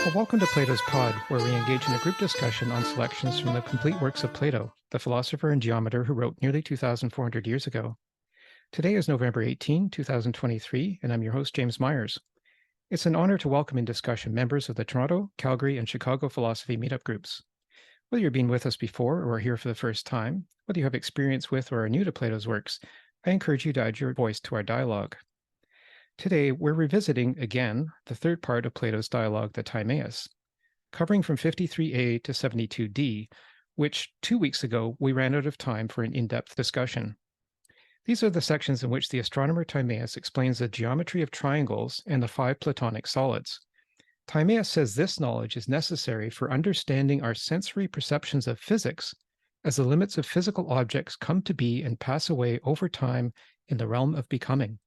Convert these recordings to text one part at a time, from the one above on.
Well, welcome to Plato's Pod, where we engage in a group discussion on selections from the complete works of Plato, the philosopher and geometer who wrote nearly 2,400 years ago. Today is November 18, 2023, and I'm your host, James Myers. It's an honor to welcome in discussion members of the Toronto, Calgary, and Chicago Philosophy Meetup groups. Whether you've been with us before or are here for the first time, whether you have experience with or are new to Plato's works, I encourage you to add your voice to our dialogue. Today, we're revisiting, again, the third part of Plato's dialogue, the Timaeus, covering from 53a to 72d, which 2 weeks ago we ran out of time for an in-depth discussion. These are the sections in which the astronomer Timaeus explains the geometry of triangles and the 5 Platonic solids. Timaeus says this knowledge is necessary for understanding our sensory perceptions of physics, as the limits of physical objects come to be and pass away over time in the realm of becoming.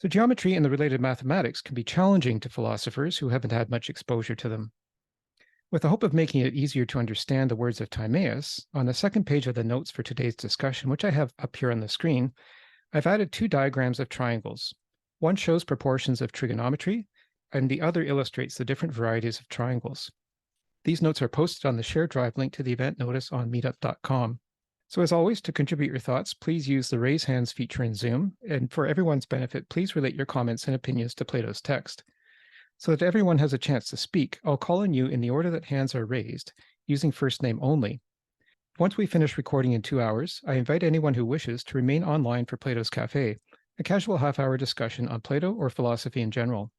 So geometry and the related mathematics can be challenging to philosophers who haven't had much exposure to them. With the hope of making it easier to understand the words of Timaeus, on the second page of the notes for today's discussion, which I have up here on the screen, I've added 2 diagrams of triangles. One shows proportions of trigonometry, and the other illustrates the different varieties of triangles. These notes are posted on the shared drive link to the event notice on meetup.com. So as always, to contribute your thoughts, please use the raise hands feature in Zoom, and for everyone's benefit, please relate your comments and opinions to Plato's text. So that everyone has a chance to speak, I'll call on you in the order that hands are raised, using first name only. Once we finish recording in 2 hours, I invite anyone who wishes to remain online for Plato's Cafe, a casual half-hour discussion on Plato or philosophy in general.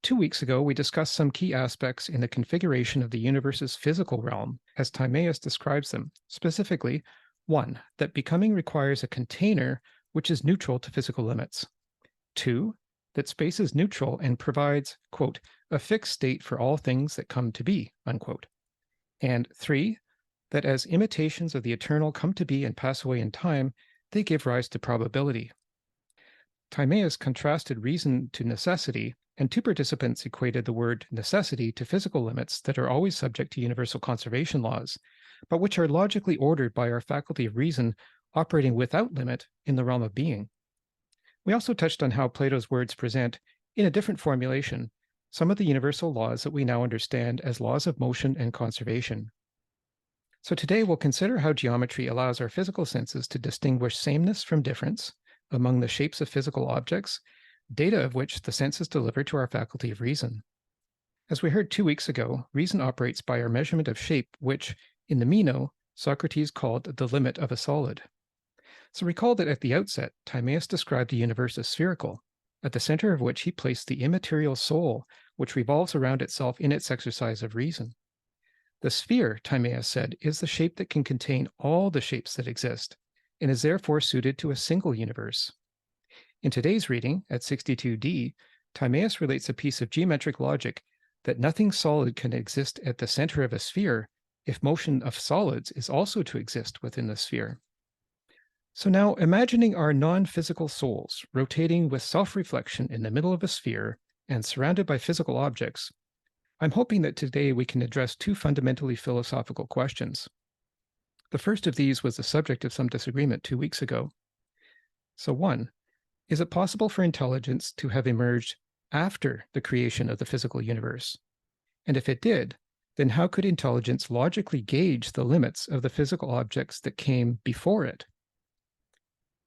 2 weeks ago, we discussed some key aspects in the configuration of the universe's physical realm, as Timaeus describes them. Specifically, 1, that becoming requires a container which is neutral to physical limits. 2, that space is neutral and provides, quote, a fixed state for all things that come to be, unquote. And 3, that as imitations of the eternal come to be and pass away in time, they give rise to probability. Timaeus contrasted reason to necessity, and 2 participants equated the word necessity to physical limits that are always subject to universal conservation laws, but which are logically ordered by our faculty of reason operating without limit in the realm of being. We also touched on how Plato's words present, in a different formulation, some of the universal laws that we now understand as laws of motion and conservation. So today we'll consider how geometry allows our physical senses to distinguish sameness from difference among the shapes of physical objects, data of which the senses deliver to our faculty of reason. As we heard 2 weeks ago, reason operates by our measurement of shape, which, in the Meno, Socrates called the limit of a solid. So recall that at the outset, Timaeus described the universe as spherical, at the center of which he placed the immaterial soul, which revolves around itself in its exercise of reason. The sphere, Timaeus said, is the shape that can contain all the shapes that exist, and is therefore suited to a single universe. In today's reading, at 62d, Timaeus relates a piece of geometric logic that nothing solid can exist at the center of a sphere if motion of solids is also to exist within the sphere. So now, imagining our non-physical souls rotating with self-reflection in the middle of a sphere and surrounded by physical objects, I'm hoping that today we can address 2 fundamentally philosophical questions. The first of these was the subject of some disagreement 2 weeks ago. So 1, is it possible for intelligence to have emerged after the creation of the physical universe? And if it did, then how could intelligence logically gauge the limits of the physical objects that came before it?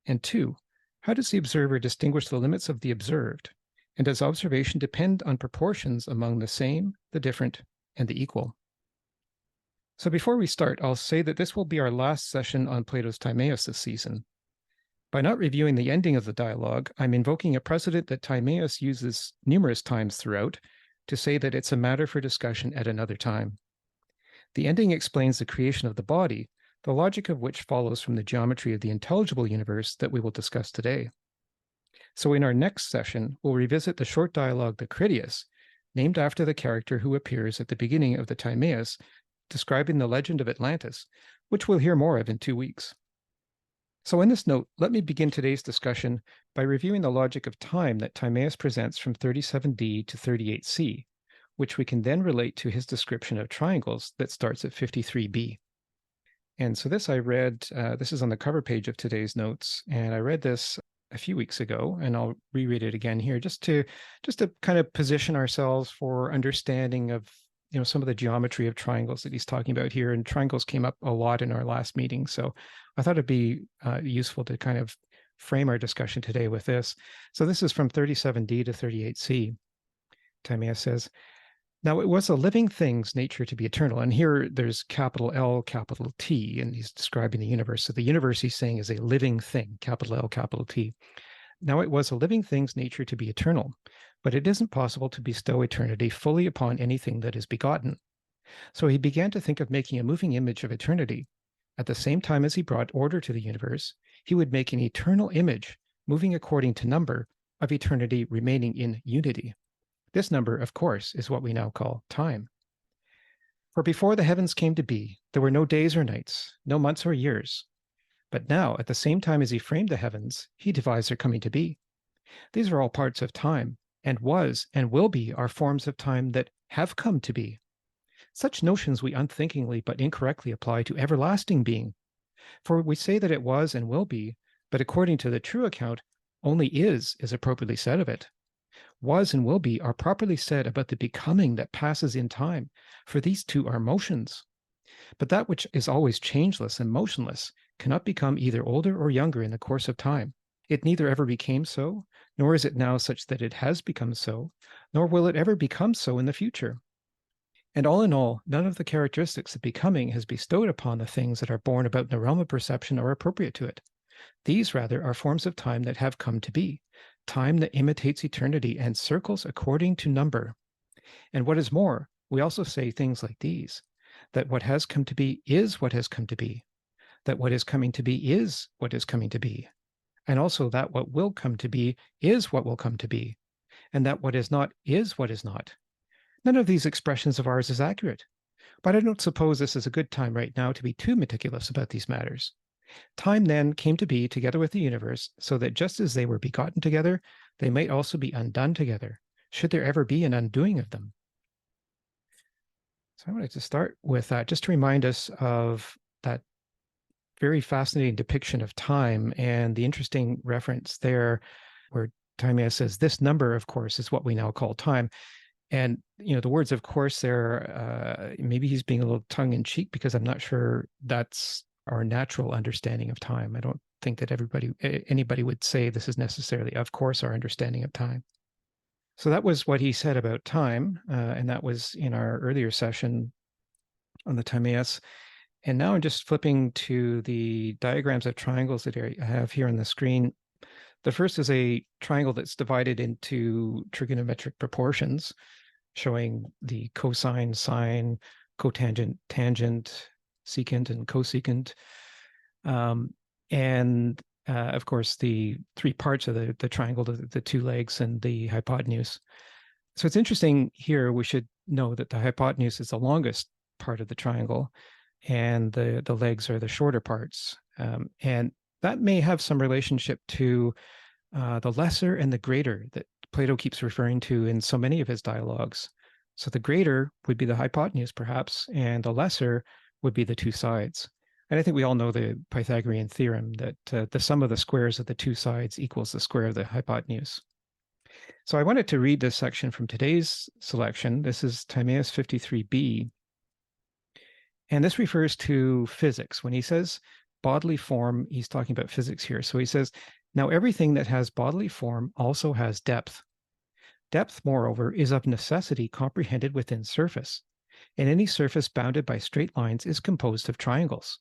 And 2, how does the observer distinguish the limits of the observed? And does observation depend on proportions among the same, the different, and the equal? So before we start, I'll say that this will be our last session on Plato's Timaeus this season. By not reviewing the ending of the dialogue, I'm invoking a precedent that Timaeus uses numerous times throughout to say that it's a matter for discussion at another time. The ending explains the creation of the body, the logic of which follows from the geometry of the intelligible universe that we will discuss today. So in our next session, we'll revisit the short dialogue, the Critias, named after the character who appears at the beginning of the Timaeus, describing the legend of Atlantis, which we'll hear more of in 2 weeks. So in this note, let me begin today's discussion by reviewing the logic of time that Timaeus presents from 37d to 38c, which we can then relate to his description of triangles that starts at 53b. And so this I read, this is on the cover page of today's notes, and I read this a few weeks ago, and I'll reread it again here just to kind of position ourselves for understanding of some of the geometry of triangles that he's talking about here. And triangles came up a lot in our last meeting, so I thought it'd be useful to kind of frame our discussion today with this. So this is from 37d to 38c. Timaeus says, "Now it was a living thing's nature to be eternal." And here there's capital L, capital T, and he's describing the universe. So the universe he's saying is a living thing, capital L, capital T. "Now it was a living thing's nature to be eternal, but it isn't possible to bestow eternity fully upon anything that is begotten. So he began to think of making a moving image of eternity. At the same time as he brought order to the universe, he would make an eternal image, moving according to number, of eternity remaining in unity. This number, of course, is what we now call time. For before the heavens came to be, there were no days or nights, no months or years. But now, at the same time as he framed the heavens, he devised their coming to be. These are all parts of time, and was and will be are forms of time that have come to be. Such notions we unthinkingly but incorrectly apply to everlasting being. For we say that it was and will be, but according to the true account, only is appropriately said of it. Was and will be are properly said about the becoming that passes in time, for these two are motions. But that which is always changeless and motionless cannot become either older or younger in the course of time. It neither ever became so, nor is it now such that it has become so, nor will it ever become so in the future. And all in all, none of the characteristics of becoming has bestowed upon the things that are born about in the realm of perception are appropriate to it. These, rather, are forms of time that have come to be, time that imitates eternity and circles according to number. And what is more, we also say things like these, that what has come to be is what has come to be, that what is coming to be is what is coming to be, and also that what will come to be is what will come to be, and that what is not is what is not. None of these expressions of ours is accurate, but I don't suppose this is a good time right now to be too meticulous about these matters. Time then came to be together with the universe, so that just as they were begotten together, they might also be undone together, should there ever be an undoing of them. So I wanted to start with that, just to remind us of that very fascinating depiction of time and the interesting reference there where Timaeus says, this number, of course, is what we now call time. And, the words, of course, there, maybe he's being a little tongue in cheek because I'm not sure that's our natural understanding of time. I don't think that anybody would say this is necessarily, of course, our understanding of time. So that was what he said about time, and that was in our earlier session on the Timaeus. And now I'm just flipping to the diagrams of triangles that I have here on the screen. The first is a triangle that's divided into trigonometric proportions, showing the cosine, sine, cotangent, tangent, secant, and cosecant. Of course, the three parts of the triangle, the two legs and the hypotenuse. So it's interesting here, we should know that the hypotenuse is the longest part of the triangle, and the legs are the shorter parts. And that may have some relationship to the lesser and the greater that Plato keeps referring to in so many of his dialogues. So the greater would be the hypotenuse, perhaps, and the lesser would be the two sides. And I think we all know the Pythagorean theorem that the sum of the squares of the two sides equals the square of the hypotenuse. So I wanted to read this section from today's selection. This is Timaeus 53b. And this refers to physics. When he says bodily form, he's talking about physics here. So he says, now everything that has bodily form also has depth. Depth, moreover, is of necessity comprehended within surface, and any surface bounded by straight lines is composed of triangles.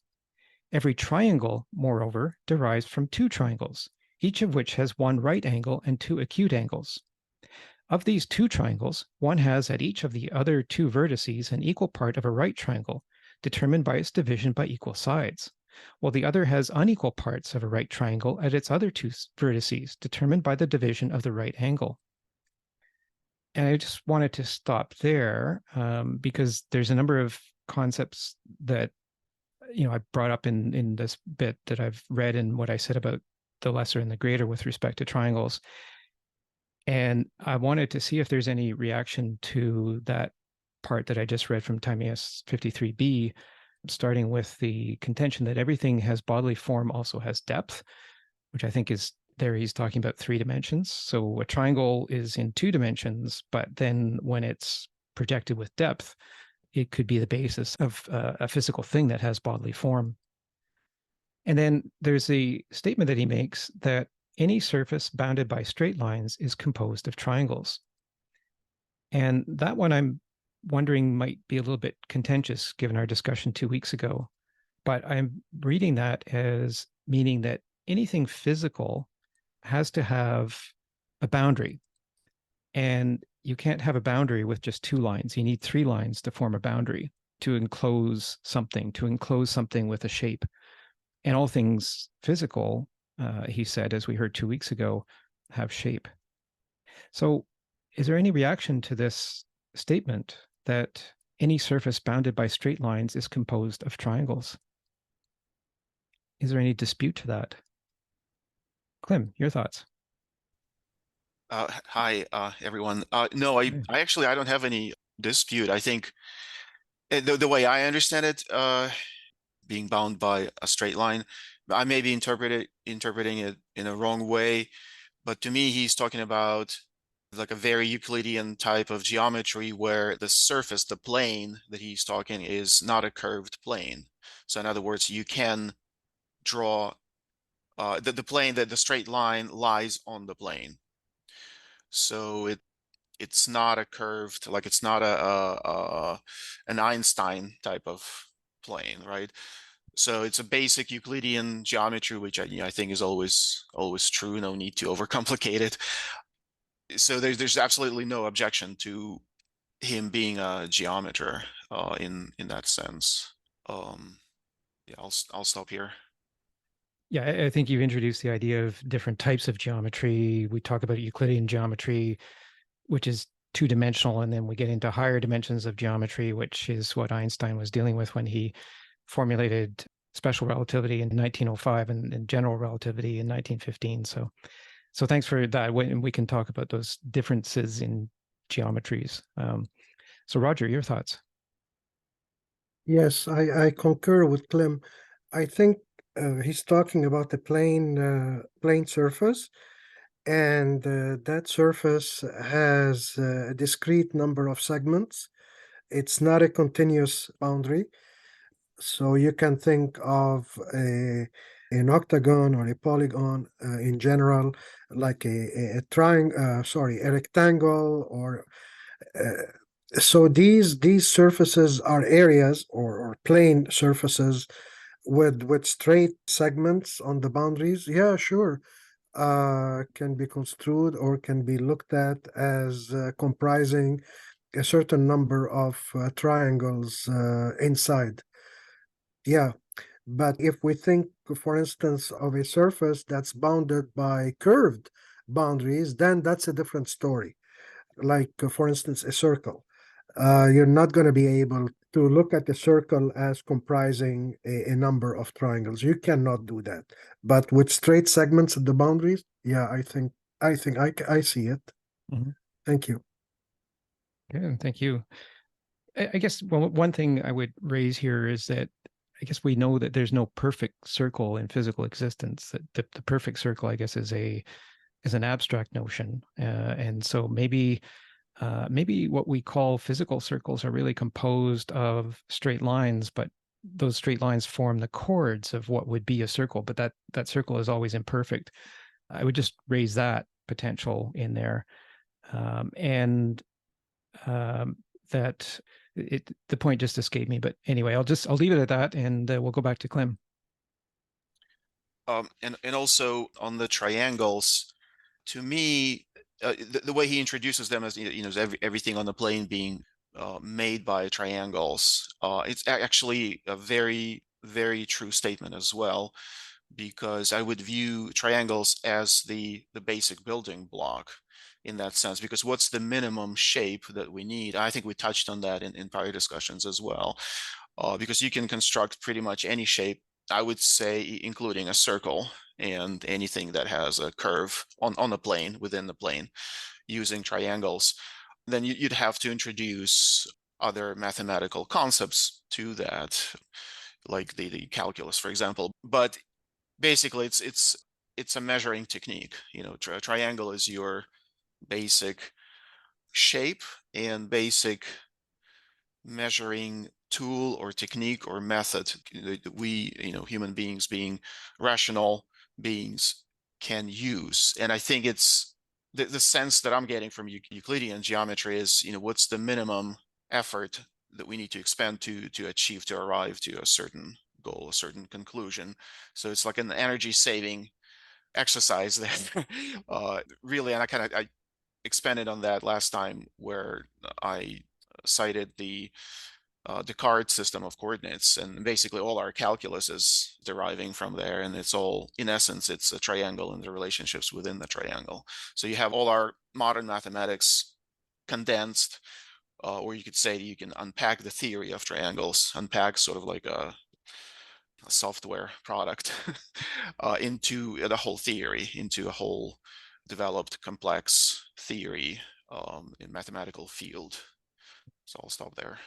Every triangle, moreover, derives from two triangles, each of which has one right angle and two acute angles. Of these two triangles, one has at each of the other two vertices an equal part of a right triangle, determined by its division by equal sides, while the other has unequal parts of a right triangle at its other two vertices, determined by the division of the right angle. And I just wanted to stop there because there's a number of concepts that I brought up in this bit that I've read and what I said about the lesser and the greater with respect to triangles. And I wanted to see if there's any reaction to that part that I just read from Timaeus 53b, starting with the contention that everything has bodily form also has depth, which I think is there he's talking about 3 dimensions. So a triangle is in 2 dimensions, but then when it's projected with depth, it could be the basis of a physical thing that has bodily form. And then there's the statement that he makes that any surface bounded by straight lines is composed of triangles. And that one I'm wondering might be a little bit contentious given our discussion 2 weeks ago. But I'm reading that as meaning that anything physical has to have a boundary. And you can't have a boundary with just 2 lines. You need 3 lines to form a boundary to enclose something with a shape. And all things physical, he said, as we heard 2 weeks ago, have shape. So is there any reaction to this statement that any surface bounded by straight lines is composed of triangles? Is there any dispute to that? Clem, your thoughts? Hi, everyone. No, I don't have any dispute. I think the way I understand it, being bound by a straight line, I may be interpreting it in a wrong way, but to me, he's talking about like a very Euclidean type of geometry where the surface, the plane that he's talking is not a curved plane. So in other words, you can draw the plane that the straight line lies on the plane. So it's not a curved, like it's not an Einstein type of plane, right? So it's a basic Euclidean geometry, which I think is always true. No need to overcomplicate it. So there's absolutely no objection to him being a geometer in that sense. Um, yeah, I'll stop here. Yeah, I think you've introduced the idea of different types of geometry. We talk about Euclidean geometry, which is 2-dimensional, and then we get into higher dimensions of geometry, which is what Einstein was dealing with when he formulated special relativity in 1905 and general relativity in 1915. So thanks for that. We can talk about those differences in geometries. So Roger, your thoughts? Yes, I concur with Clem. I think he's talking about the plane surface, and that surface has a discrete number of segments. It's not a continuous boundary. So you can think of an octagon or a polygon in general, like a triangle, sorry, a rectangle, or so these surfaces are areas or plane surfaces with straight segments on the boundaries. Yeah, sure. Can be construed or can be looked at as comprising a certain number of triangles inside. Yeah, but if we think, for instance, of a surface that's bounded by curved boundaries, then that's a different story. Like, for instance, a circle. You're not going to be able to look at the circle as comprising a number of triangles. You cannot do that. But with straight segments at the boundaries, yeah, I see it. Mhm. Thank you. Yeah, thank you. I guess one thing I would raise here is that I guess we know that there's no perfect circle in physical existence. That the perfect circle, I guess, is an abstract notion, and so maybe what we call physical circles are really composed of straight lines, but those straight lines form the chords of what would be a circle. But that circle is always imperfect. I would just raise that potential in there, and um, that the point just escaped me. But anyway, I'll leave it at that, and we'll go back to Clem. And also on the triangles, to me, the way he introduces them as everything on the plane being made by triangles, it's actually a very very true statement as well, because I would view triangles as the basic building block in that sense. Because what's the minimum shape that we need? I think we touched on that in prior discussions as well. Because you can construct pretty much any shape, I would say, including a circle and anything that has a curve on the plane, within the plane, using triangles. Then you'd have to introduce other mathematical concepts to that, like the calculus, for example. But basically, it's it's a measuring technique. You know, triangle is your basic shape and basic measuring tool or technique or method that we, you know, human beings, being rational beings, can use. And I think it's the sense that I'm getting from Euclidean geometry is, you know, what's the minimum effort that we need to expend to achieve, to arrive to a certain goal, a certain conclusion. So it's like an energy saving exercise there. Really, and I expanded on that last time where I cited the Descartes system of coordinates, and basically all our calculus is deriving from there, and it's all, in essence, it's a triangle and the relationships within the triangle. So you have all our modern mathematics condensed, or you could say you can unpack the theory of triangles, unpack sort of like a software product into the whole theory, into a whole developed complex theory in mathematical field. So I'll stop there.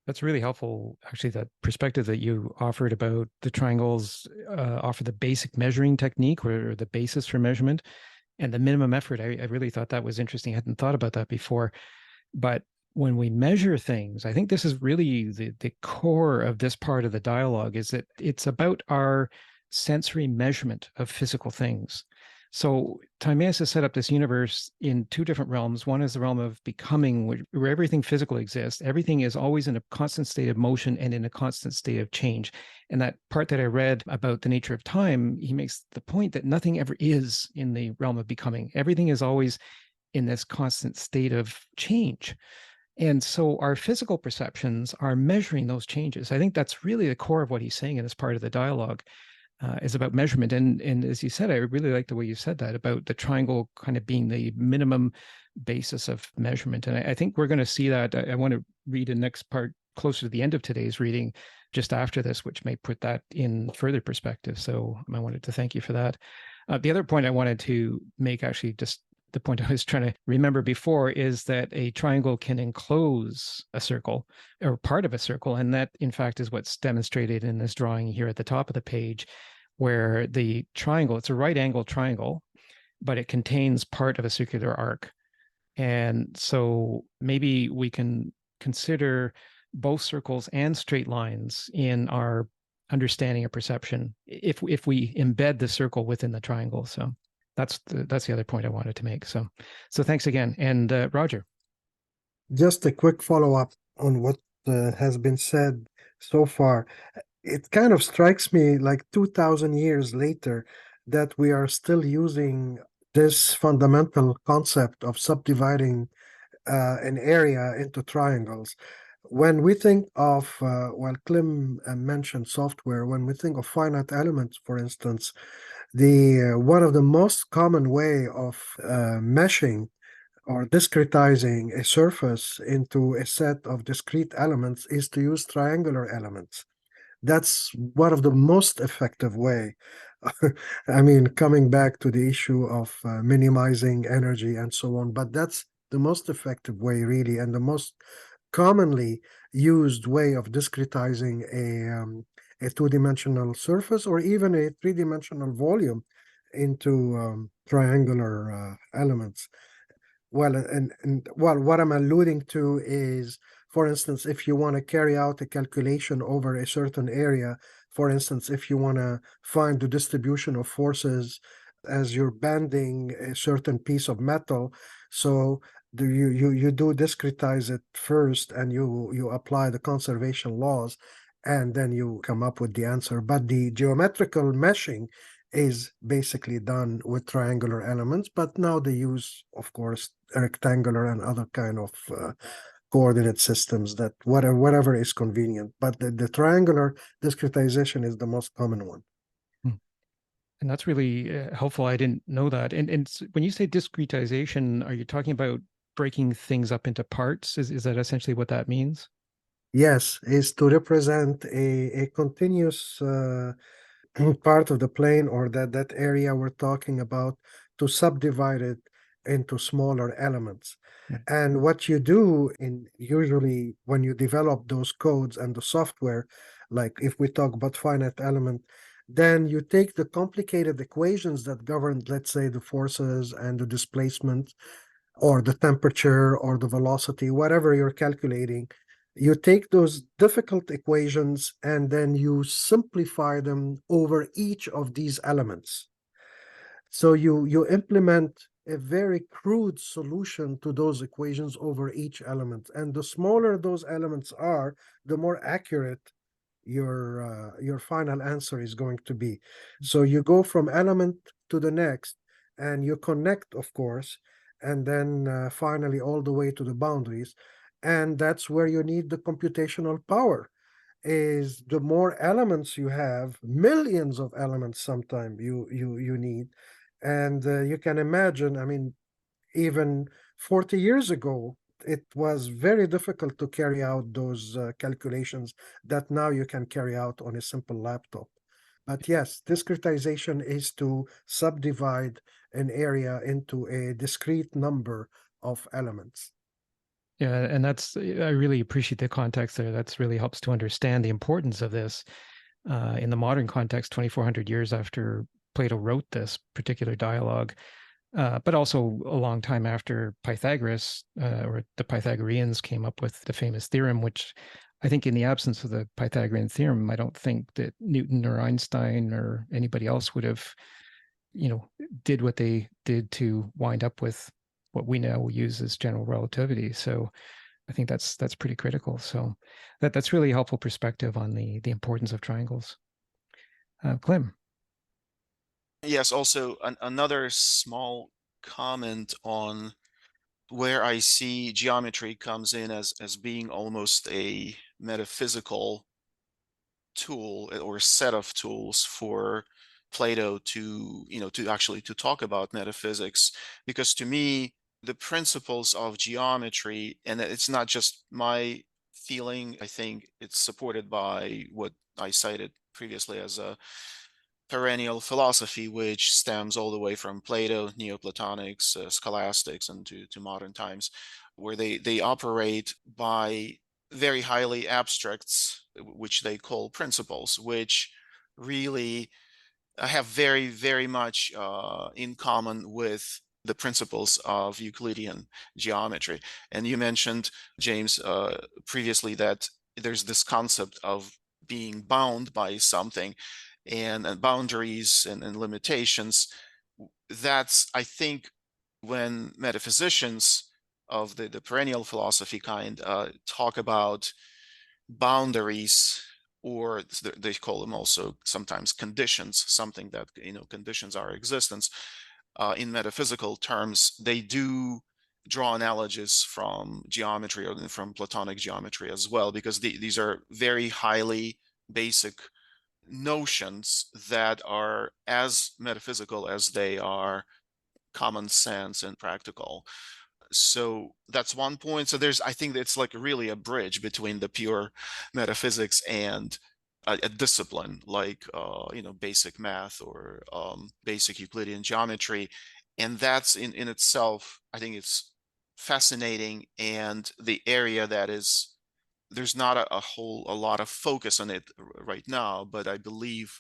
That's really helpful, actually, that perspective that you offered about the triangles offer the basic measuring technique or the basis for measurement and the minimum effort. I really thought that was interesting. I hadn't thought about that before. But when we measure things, I think this is really the core of this part of the dialogue, is that it's about our sensory measurement of physical things. So Timaeus has set up this universe in two different realms. One is the realm of becoming, where everything physical exists. Everything is always in a constant state of motion and in a constant state of change. And that part that I read about the nature of time, he makes the point that nothing ever is in the realm of becoming. Everything is always in this constant state of change. And so our physical perceptions are measuring those changes. I think that's really the core of what he's saying in this part of the dialogue. Is about measurement. And as you said, I really like the way you said that about the triangle kind of being the minimum basis of measurement. And I think we're going to see that. I want to read the next part closer to the end of today's reading, just after this, which may put that in further perspective. So I wanted to thank you for that. The other point I wanted to make, actually, just the point I was trying to remember before, is that a triangle can enclose a circle or part of a circle. And that, in fact, is what's demonstrated in this drawing here at the top of the page, where the triangle, it's a right angle triangle, but it contains part of a circular arc. And so maybe we can consider both circles and straight lines in our understanding of perception if we embed the circle within the triangle. So that's the other point I wanted to make. So thanks again. And Roger. Just a quick follow-up on what has been said so far. It kind of strikes me like 2000 years later that we are still using this fundamental concept of subdividing an area into triangles. When we think of, well, Klim mentioned software, when we think of finite elements, for instance, the one of the most common way of meshing or discretizing a surface into a set of discrete elements is to use triangular elements. That's one of the most effective way. I mean, coming back to the issue of minimizing energy and so on, but that's the most effective way, really, and the most commonly used way of discretizing a two-dimensional surface or even a three-dimensional volume into triangular elements. Well, and well, what I'm alluding to is, for instance, if you want to carry out a calculation over a certain area, for instance, if you want to find the distribution of forces as you're bending a certain piece of metal, so you do discretize it first, and you apply the conservation laws, and then you come up with the answer. But the geometrical meshing is basically done with triangular elements, but now they use, of course, rectangular and other kind of coordinate systems that whatever is convenient. But the triangular discretization is the most common one. And that's really helpful. I didn't know that. And when you say discretization, are you talking about breaking things up into parts? Is that essentially what that means? Yes, is to represent a continuous part of the plane, or that area we're talking about, to subdivide it into smaller elements. Right. And what you do usually when you develop those codes and the software, like if we talk about finite element, Then you take the complicated equations that govern, let's say, the forces and the displacement, or the temperature, or the velocity, whatever you're calculating. You take those difficult equations and then you simplify them over each of these elements. So you implement a very crude solution to those equations over each element. And the smaller those elements are, the more accurate your final answer is going to be. So you go from element to the next, and you connect, of course, and then finally all the way to the boundaries. And that's where you need the computational power. Is the more elements you have, millions of elements sometimes you need. And you can imagine, I mean, even 40 years ago, it was very difficult to carry out those calculations that now you can carry out on a simple laptop. But yes, discretization is to subdivide an area into a discrete number of elements. Yeah, and I really appreciate the context there. That's really helps to understand the importance of this in the modern context, 2,400 years after Plato wrote this particular dialogue. But also a long time after Pythagoras or the Pythagoreans came up with the famous theorem, which I think in the absence of the Pythagorean theorem, I don't think that Newton or Einstein or anybody else would have, did what they did to wind up with what we now use as general relativity. So I think that's pretty critical. So that's really helpful perspective on the importance of triangles. Clem. Yes, also another small comment on where I see geometry comes in as being almost a metaphysical tool or set of tools for Plato to, to actually to talk about metaphysics. Because to me, the principles of geometry, and it's not just my feeling, I think it's supported by what I cited previously as a perennial philosophy, which stems all the way from Plato, Neoplatonics, scholastics, and to modern times, where they operate by very highly abstracts, which they call principles, which really have very, very much in common with the principles of Euclidean geometry. And you mentioned, James, previously that there's this concept of being bound by something and boundaries and limitations. That's, I think, when metaphysicians of the perennial philosophy kind talk about boundaries, or they call them also sometimes conditions, something that conditions our existence. In metaphysical terms, they do draw analogies from geometry or from Platonic geometry as well, because these are very highly basic notions that are as metaphysical as they are common sense and practical. So that's one point. So I think it's like really a bridge between the pure metaphysics and a discipline like basic math or basic Euclidean geometry. And that's in itself, I think it's fascinating, and the area that is, there's not a lot of focus on it right now, but I believe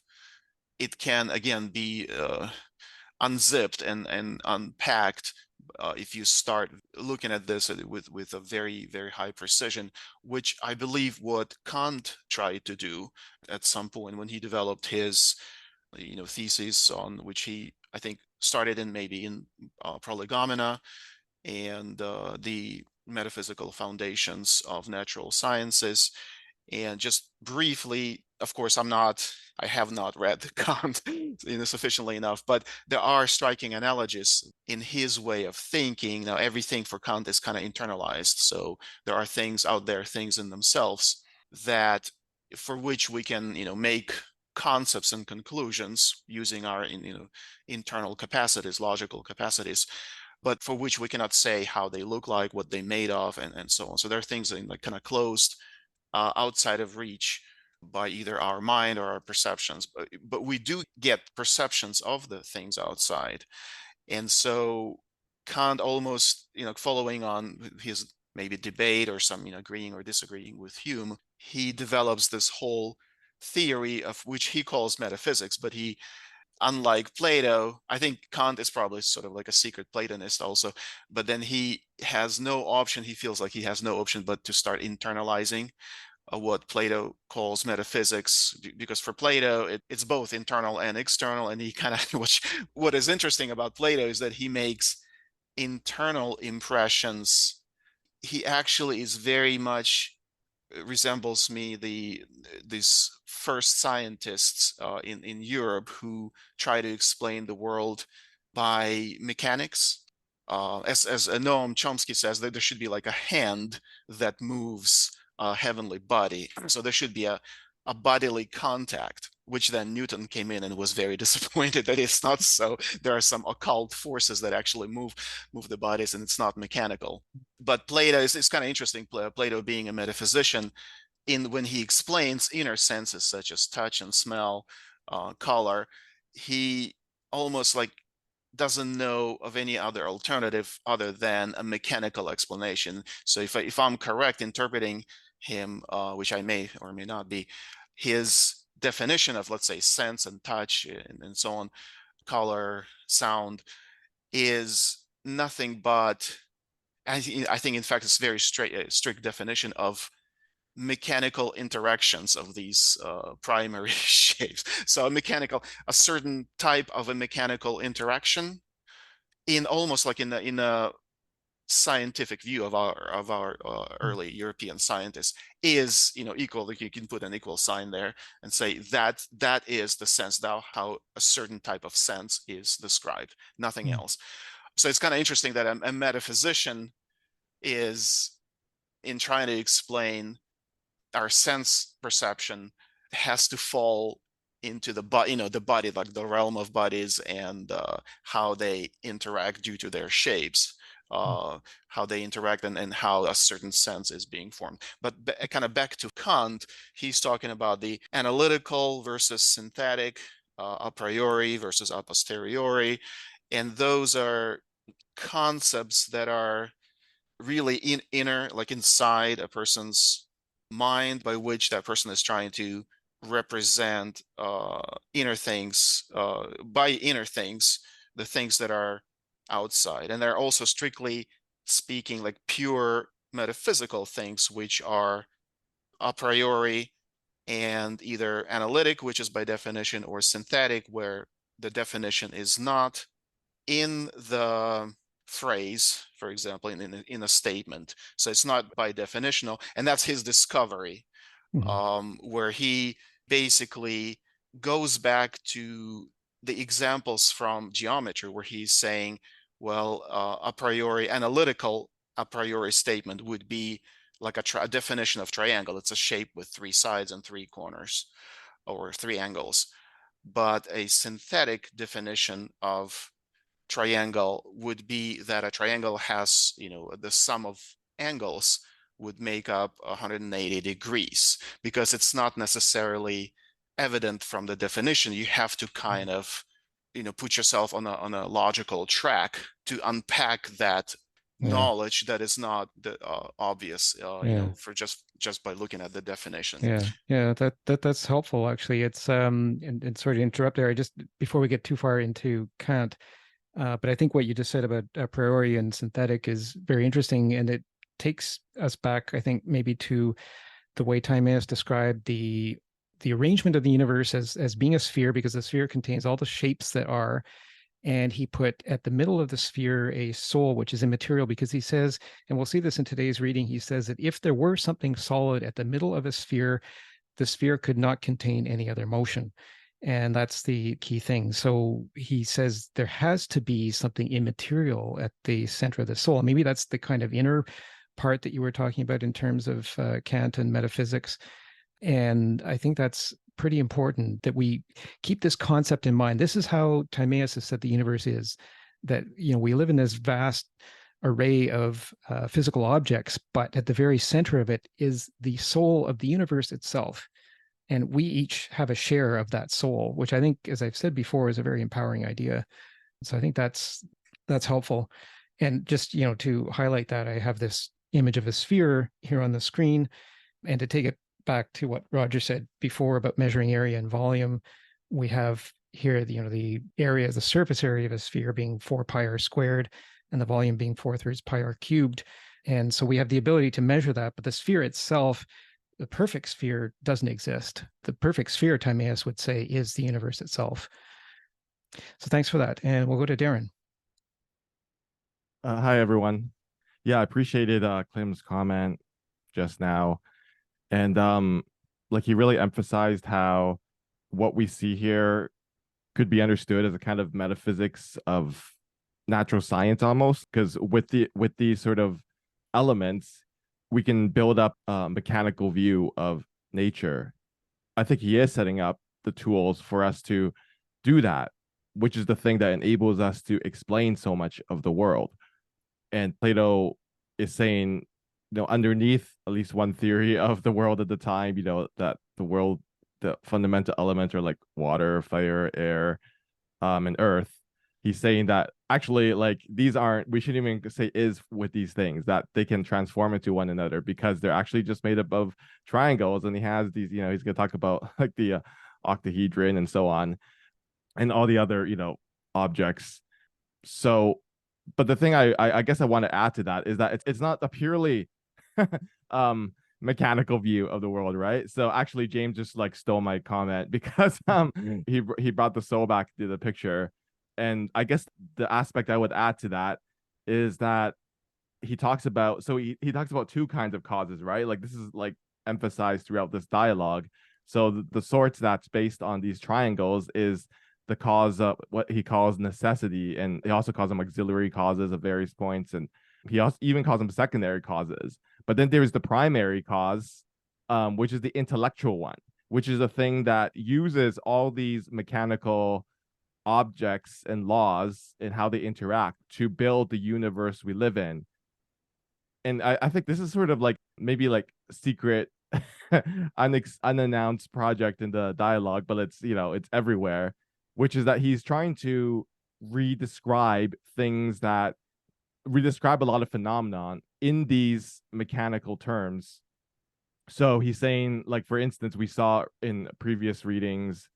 it can again be unzipped and unpacked if you start looking at this with a very, very high precision, which I believe what Kant tried to do at some point when he developed his thesis, on which he, I think, started in maybe in prolegomena and the metaphysical foundations of natural sciences. And just briefly, of course, I have not read Kant sufficiently enough, but there are striking analogies in his way of thinking. Now, everything for Kant is kind of internalized. So there are things out there, things in themselves that for which we can, make concepts and conclusions using our, internal capacities, logical capacities, but for which we cannot say how they look like, what they made of, and so on. So there are things that like kind of closed, outside of reach by either our mind or our perceptions, but we do get perceptions of the things outside. And so Kant, almost following on his maybe debate or some agreeing or disagreeing with Hume, he develops this whole theory of which he calls metaphysics, but he, unlike Plato, I think Kant is probably sort of like a secret Platonist also, but then he has no option. He feels like he has no option but to start internalizing what Plato calls metaphysics, because for Plato, it's both internal and external. And he kind of, what is interesting about Plato is that he makes internal impressions. He actually is very much resembles me these first scientists in Europe who try to explain the world by mechanics. As Noam Chomsky says, that there should be like a hand that moves a heavenly body. So there should be a bodily contact, which then Newton came in and was very disappointed that it's not so. There are some occult forces that actually move the bodies, and it's not mechanical. But Plato is kind of interesting. Plato being a metaphysician, when he explains inner senses such as touch and smell, color, he almost like doesn't know of any other alternative other than a mechanical explanation. So if I'm correct interpreting him, which I may or may not be, his definition of, let's say, sense and touch and so on, color, sound, is nothing but, I think in fact it's very strict definition of mechanical interactions of these primary shapes. So a certain type of a mechanical interaction, in almost like in a scientific view of our early European scientists, is equal. Like you can put an equal sign there and say that is the sense, how a certain type of sense is described, nothing else. So it's kind of interesting that a metaphysician is, in trying to explain our sense perception, has to fall into the body, the body, like the realm of bodies, and how they interact due to their shapes, how they interact, and how a certain sense is being formed. But kind of back to Kant, he's talking about the analytical versus synthetic, a priori versus a posteriori, and those are concepts that are really inner, like inside a person's mind, by which that person is trying to represent inner things, by inner things, the things that are outside. And they're also, strictly speaking, like pure metaphysical things, which are a priori and either analytic, which is by definition, or synthetic, where the definition is not in the phrase, for example, in a statement. So it's not by definitional, and that's his discovery, where he basically goes back to the examples from geometry, where he's saying, well, a priori analytical a priori statement would be like a definition of triangle. It's a shape with three sides and three corners, or three angles. But a synthetic definition of triangle would be that a triangle has, the sum of angles would make up 180 degrees, because it's not necessarily evident from the definition. You have to kind of, put yourself on a logical track to unpack that knowledge that is not obvious, for just by looking at the definition. That's helpful, actually. It's and sorry to interrupt there. I just, before we get too far into Kant, but I think what you just said about a priori and synthetic is very interesting, and it takes us back, I think, maybe to the way Timaeus described the arrangement of the universe as being a sphere, because the sphere contains all the shapes that are, and he put at the middle of the sphere a soul, which is immaterial, because he says, and we'll see this in today's reading, he says that if there were something solid at the middle of a sphere, the sphere could not contain any other motion. And that's the key thing. So he says there has to be something immaterial at the center of the soul. Maybe that's the kind of inner part that you were talking about in terms of Kant and metaphysics. And I think that's pretty important, that we keep this concept in mind. This is how Timaeus has said the universe is, that, we live in this vast array of physical objects, but at the very center of it is the soul of the universe itself. And we each have a share of that soul, which I think, as I've said before, is a very empowering idea. So I think that's helpful. And just, to highlight that, I have this image of a sphere here on the screen. And to take it back to what Roger said before about measuring area and volume, we have here the area, the surface area of a sphere being 4 pi r squared, and the volume being 4/3 pi r cubed. And so we have the ability to measure that, but the sphere itself, the perfect sphere, doesn't exist. The perfect sphere, Timaeus would say, is the universe itself. So thanks for that. And we'll go to Darren. Hi, everyone. Yeah, I appreciated Clem's comment just now. And like he really emphasized how what we see here could be understood as a kind of metaphysics of natural science almost, because with these sort of elements, we can build up a mechanical view of nature. I think he is setting up the tools for us to do that, which is the thing that enables us to explain so much of the world. And Plato is saying, underneath at least one theory of the world at the time, that the world, the fundamental elements are like water, fire, air, and earth. He's saying that actually, like, we shouldn't even say is with these things, that they can transform into one another because they're actually just made up of triangles. And he has these, he's going to talk about like the octahedron and so on, and all the other, objects. So, but the thing I guess I want to add to that is that it's not a purely mechanical view of the world, right? So actually James just like stole my comment because he brought the soul back to the picture. And I guess the aspect I would add to that is that he talks about two kinds of causes, right? Like this is like emphasized throughout this dialogue. So the sorts that's based on these triangles is the cause of what he calls necessity, and he also calls them auxiliary causes at various points, and he also even calls them secondary causes. But then there's the primary cause, which is the intellectual one, which is a thing that uses all these mechanical objects and laws and how they interact to build the universe we live in. And I think this is sort of like maybe like secret unannounced project in the dialogue, but it's it's everywhere, which is that he's trying to redescribe a lot of phenomenon in these mechanical terms. So he's saying, like, for instance, we saw in previous readings,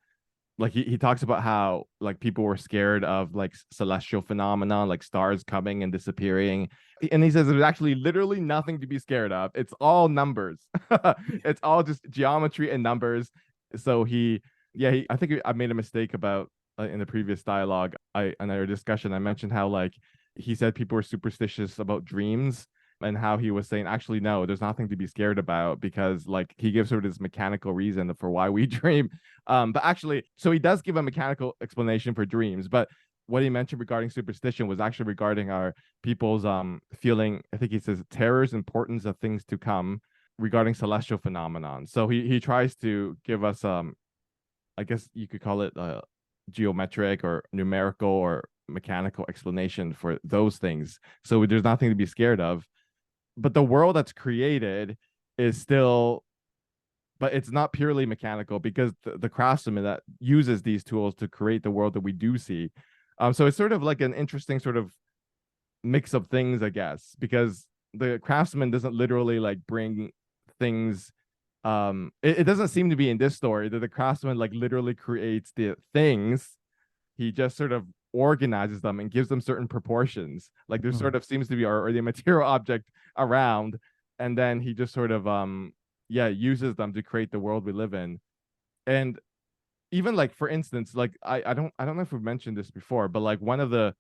like he talks about how like people were scared of like celestial phenomena, like stars coming and disappearing. And he says there's actually literally nothing to be scared of. It's all numbers. It's all just geometry and numbers. So I think I made a mistake about in the previous dialogue. In our discussion, I mentioned how like he said people were superstitious about dreams, and how he was saying actually no, there's nothing to be scared about, because like he gives sort of this mechanical reason for why we dream. But actually, so he does give a mechanical explanation for dreams, but what he mentioned regarding superstition was actually regarding our people's feeling, I think he says, terror's importance of things to come regarding celestial phenomenon. So he tries to give us I guess you could call it a geometric or numerical or mechanical explanation for those things. So there's nothing to be scared of. But the world that's created is still, but it's not purely mechanical, because the craftsman that uses these tools to create the world that we do see. So it's sort of like an interesting sort of mix of things, I guess, because the craftsman doesn't literally like bring things. It doesn't seem to be in this story that the craftsman like literally creates the things. He just sort of organizes them and gives them certain proportions. Like there sort of seems to be or the material object around, and then he just sort of uses them to create the world we live in. And even like, for instance, like I don't know if we've mentioned this before, but like one of the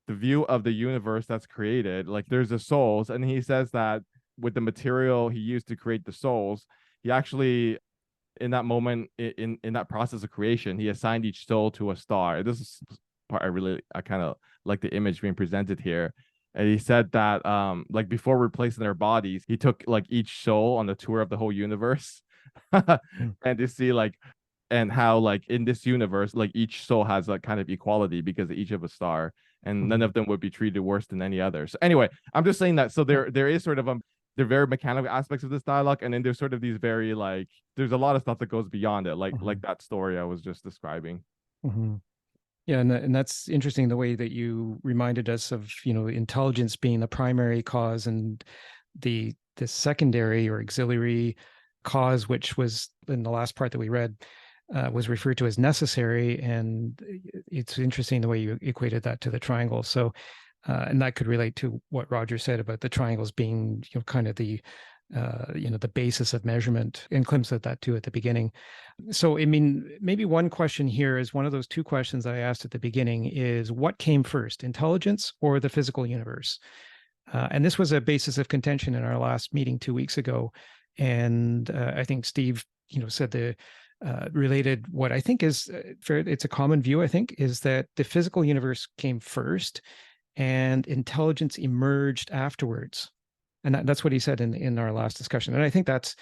view of the universe that's created, like there's the souls, and he says that with the material he used to create the souls, he actually in that moment in that process of creation, he assigned each soul to a star. This is part I kind of like the image being presented here. And he said that like before replacing their bodies, he took like each soul on the tour of the whole universe and to see like, and how like in this universe, like each soul has like kind of equality because each of a star, and none of them would be treated worse than any other. So anyway, I'm just saying that. So there is sort of they're very mechanical aspects of this dialogue, and then there's sort of these very like there's a lot of stuff that goes beyond it, like that story I was just describing. Yeah, and that's interesting, the way that you reminded us of intelligence being the primary cause, and the secondary or auxiliary cause, which was in the last part that we read, was referred to as necessary. And it's interesting the way you equated that to the triangle. So, and that could relate to what Roger said about the triangles being, kind of the the basis of measurement. And Klim said that too at the beginning. So, I mean, maybe one question here is one of those two questions that I asked at the beginning is what came first, intelligence or the physical universe? And this was a basis of contention in our last meeting 2 weeks ago. And I think Steve, said the related what I think is fair. It's a common view, I think, is that the physical universe came first and intelligence emerged afterwards. And that's what he said in our last discussion. And I think that's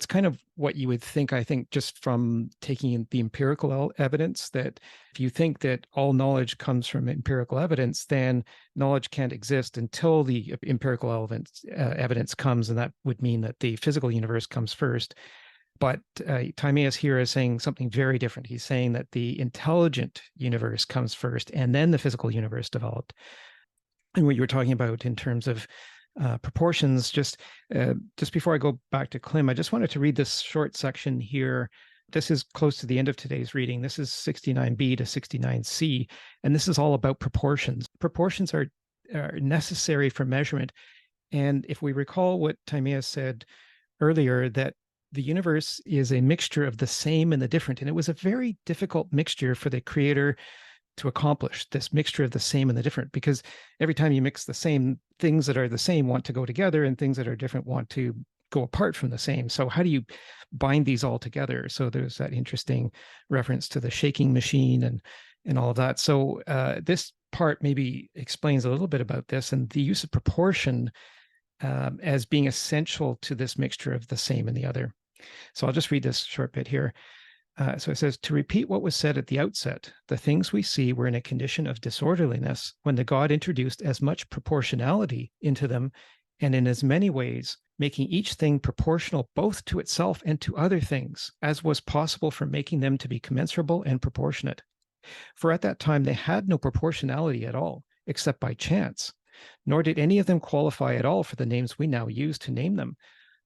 kind of what you would think, I think, just from taking the empirical evidence, that if you think that all knowledge comes from empirical evidence, then knowledge can't exist until the empirical evidence comes. And that would mean that the physical universe comes first. But Timaeus here is saying something very different. He's saying that the intelligent universe comes first and then the physical universe developed. And what you were talking about in terms of proportions, just before I go back to Klim, I just wanted to read this short section here. This is close to the end of today's reading. This is 69b to 69c, and this is all about proportions. Proportions are necessary for measurement. And if we recall what Timaeus said earlier, that the universe is a mixture of the same and the different, and it was a very difficult mixture for the creator to accomplish, this mixture of the same and the different, because every time you mix the same, things that are the same want to go together and things that are different want to go apart from the same. So how do you bind these all together? So there's that interesting reference to the shaking machine and all of that. So this part maybe explains a little bit about this and the use of proportion as being essential to this mixture of the same and the other. So I'll just read this short bit here. So it says, to repeat what was said at the outset, the things we see were in a condition of disorderliness when the God introduced as much proportionality into them, and in as many ways, making each thing proportional both to itself and to other things, as was possible for making them to be commensurable and proportionate. For at that time they had no proportionality at all, except by chance, nor did any of them qualify at all for the names we now use to name them,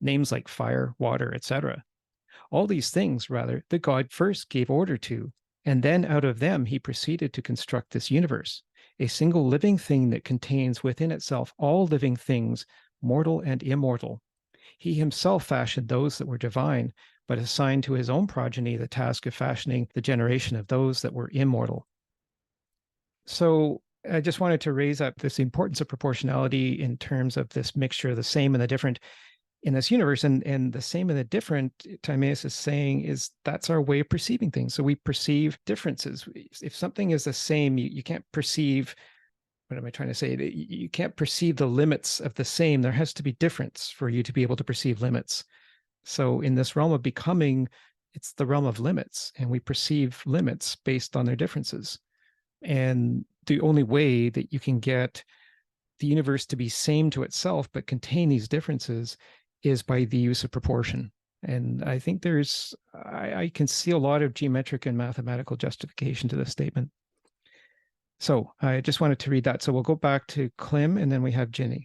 names like fire, water, etc. All these things, rather, the God first gave order to, and then out of them he proceeded to construct this universe, a single living thing that contains within itself all living things, mortal and immortal. He himself fashioned those that were divine, but assigned to his own progeny the task of fashioning the generation of those that were immortal. So I just wanted to raise up this importance of proportionality in terms of this mixture of the same and the different in this universe, and the same and the different, Timaeus is saying, is that's our way of perceiving things. So we perceive differences. If something is the same, you can't perceive, what am I trying to say? You can't perceive the limits of the same. There has to be difference for you to be able to perceive limits. So in this realm of becoming, it's the realm of limits, and we perceive limits based on their differences. And the only way that you can get the universe to be same to itself but contain these differences is by the use of proportion. And I think I can see a lot of geometric and mathematical justification to this statement. So I just wanted to read that. So we'll go back to Klim and then we have Ginny.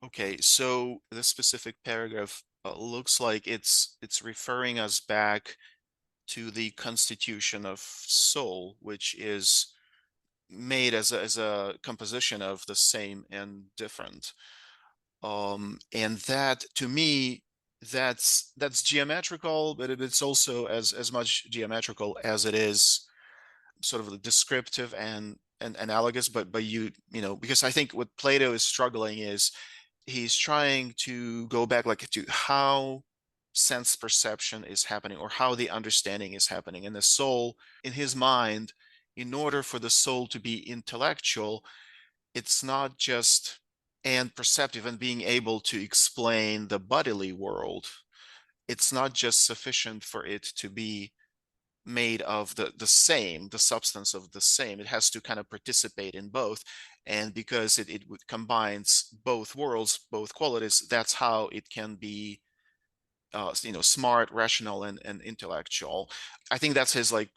Okay, so this specific paragraph looks like it's referring us back to the constitution of soul, which is made as a composition of the same and different. And that, to me, that's geometrical, but it's also as much geometrical as it is sort of descriptive and analogous. But because I think what Plato is struggling is he's trying to go back like to how sense perception is happening, or how the understanding is happening in the soul. In his mind, in order for the soul to be intellectual, it's not just and perceptive and being able to explain the bodily world. It's not just sufficient for it to be made of the same, the substance of the same. It has to kind of participate in both. And because it combines both worlds, both qualities, that's how it can be smart, rational, and intellectual. I think that's his, like,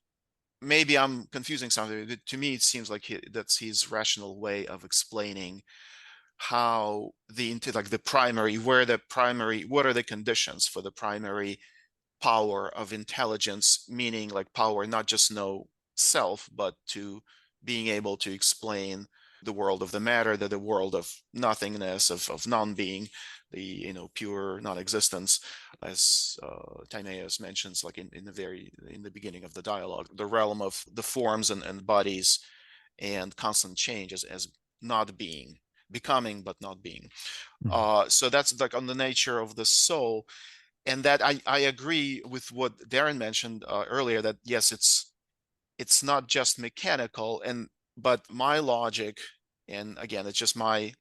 maybe I'm confusing something. To me, it seems like that's his rational way of explaining how like the primary, what are the conditions for the primary power of intelligence, meaning like power, not just know self, but to being able to explain the world of the matter, the world of nothingness, of non-being, the pure non-existence, as Timaeus mentions, like in the beginning of the dialogue, the realm of the forms and bodies and constant change as not being, becoming but not being. So that's like on the nature of the soul. And that I agree with what Darren mentioned earlier, that yes, it's not just mechanical, but my logic, and again, it's just my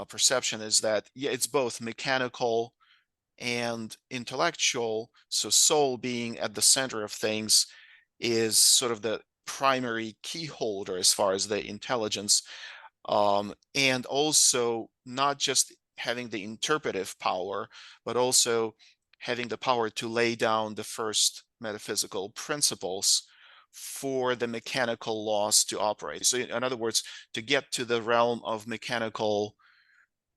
perception, is that yeah, it's both mechanical and intellectual. So soul being at the center of things is sort of the primary key holder as far as the intelligence, and also not just having the interpretive power, but also having the power to lay down the first metaphysical principles for the mechanical laws to operate. So in other words, to get to the realm of mechanical,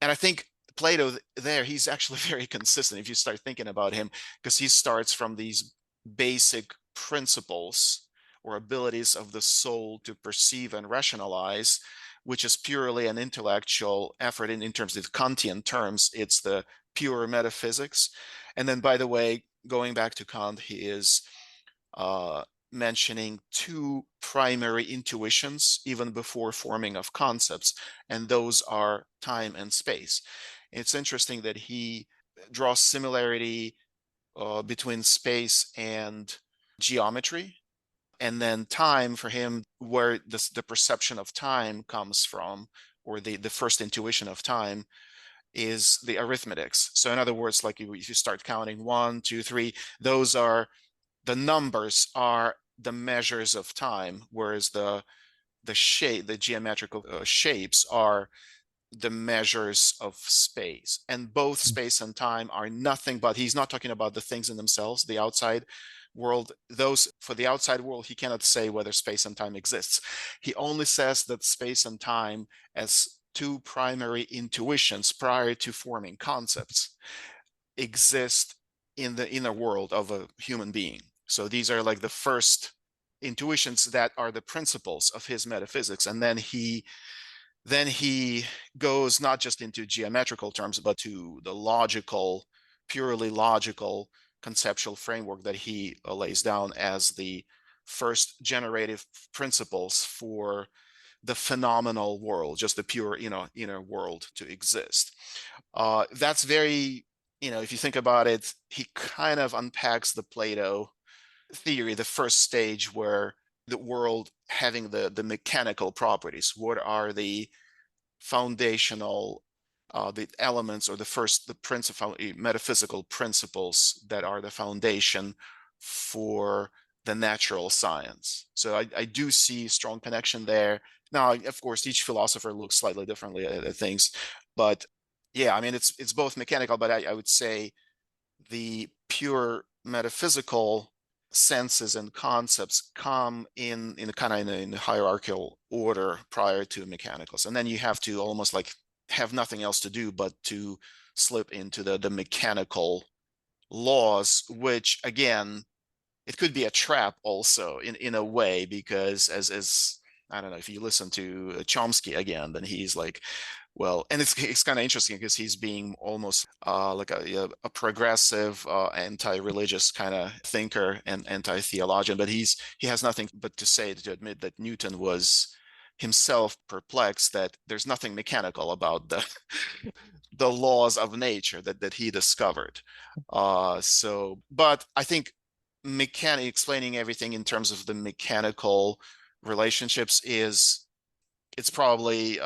and I think Plato there, he's actually very consistent if you start thinking about him, because he starts from these basic principles or abilities of the soul to perceive and rationalize, which is purely an intellectual effort. In terms of Kantian terms, it's the pure metaphysics. And then, by the way, going back to Kant, he is mentioning two primary intuitions even before forming of concepts, and those are time and space. It's interesting that he draws similarity between space and geometry, and then time for him, where the perception of time comes from, or the first intuition of time, is the arithmetics. So in other words, like if you start counting 1, 2, 3, those are the numbers are the measures of time, whereas the geometrical shapes are the measures of space. And both space and time are nothing but, he's not talking about the things in themselves, the outside world. Those, for the outside world, he cannot say whether space and time exists. He only says that space and time, as two primary intuitions prior to forming concepts, exist in the inner world of a human being. So these are like the first intuitions that are the principles of his metaphysics. And then he goes not just into geometrical terms, but to the logical, purely logical conceptual framework that he lays down as the first generative principles for the phenomenal world, just the pure inner world to exist. That's very, if you think about it, he kind of unpacks the Plato theory, the first stage, where the world having the mechanical properties. What are the foundational the elements, or the principal metaphysical principles that are the foundation for the natural science? So I do see strong connection there. Now, of course, each philosopher looks slightly differently at things, but yeah, I mean, it's both mechanical, but I would say the pure metaphysical senses and concepts come in a hierarchical order prior to mechanicals, and then you have to almost like have nothing else to do but to slip into the mechanical laws, which again, it could be a trap also in a way, because as I don't know, if you listen to Chomsky again, then he's like, well, and it's kind of interesting because he's being almost like a progressive, anti-religious kind of thinker and anti-theologian, but he has nothing but to admit that Newton was himself perplexed that there's nothing mechanical about the laws of nature that he discovered. But I think explaining everything in terms of the mechanical relationships it's probably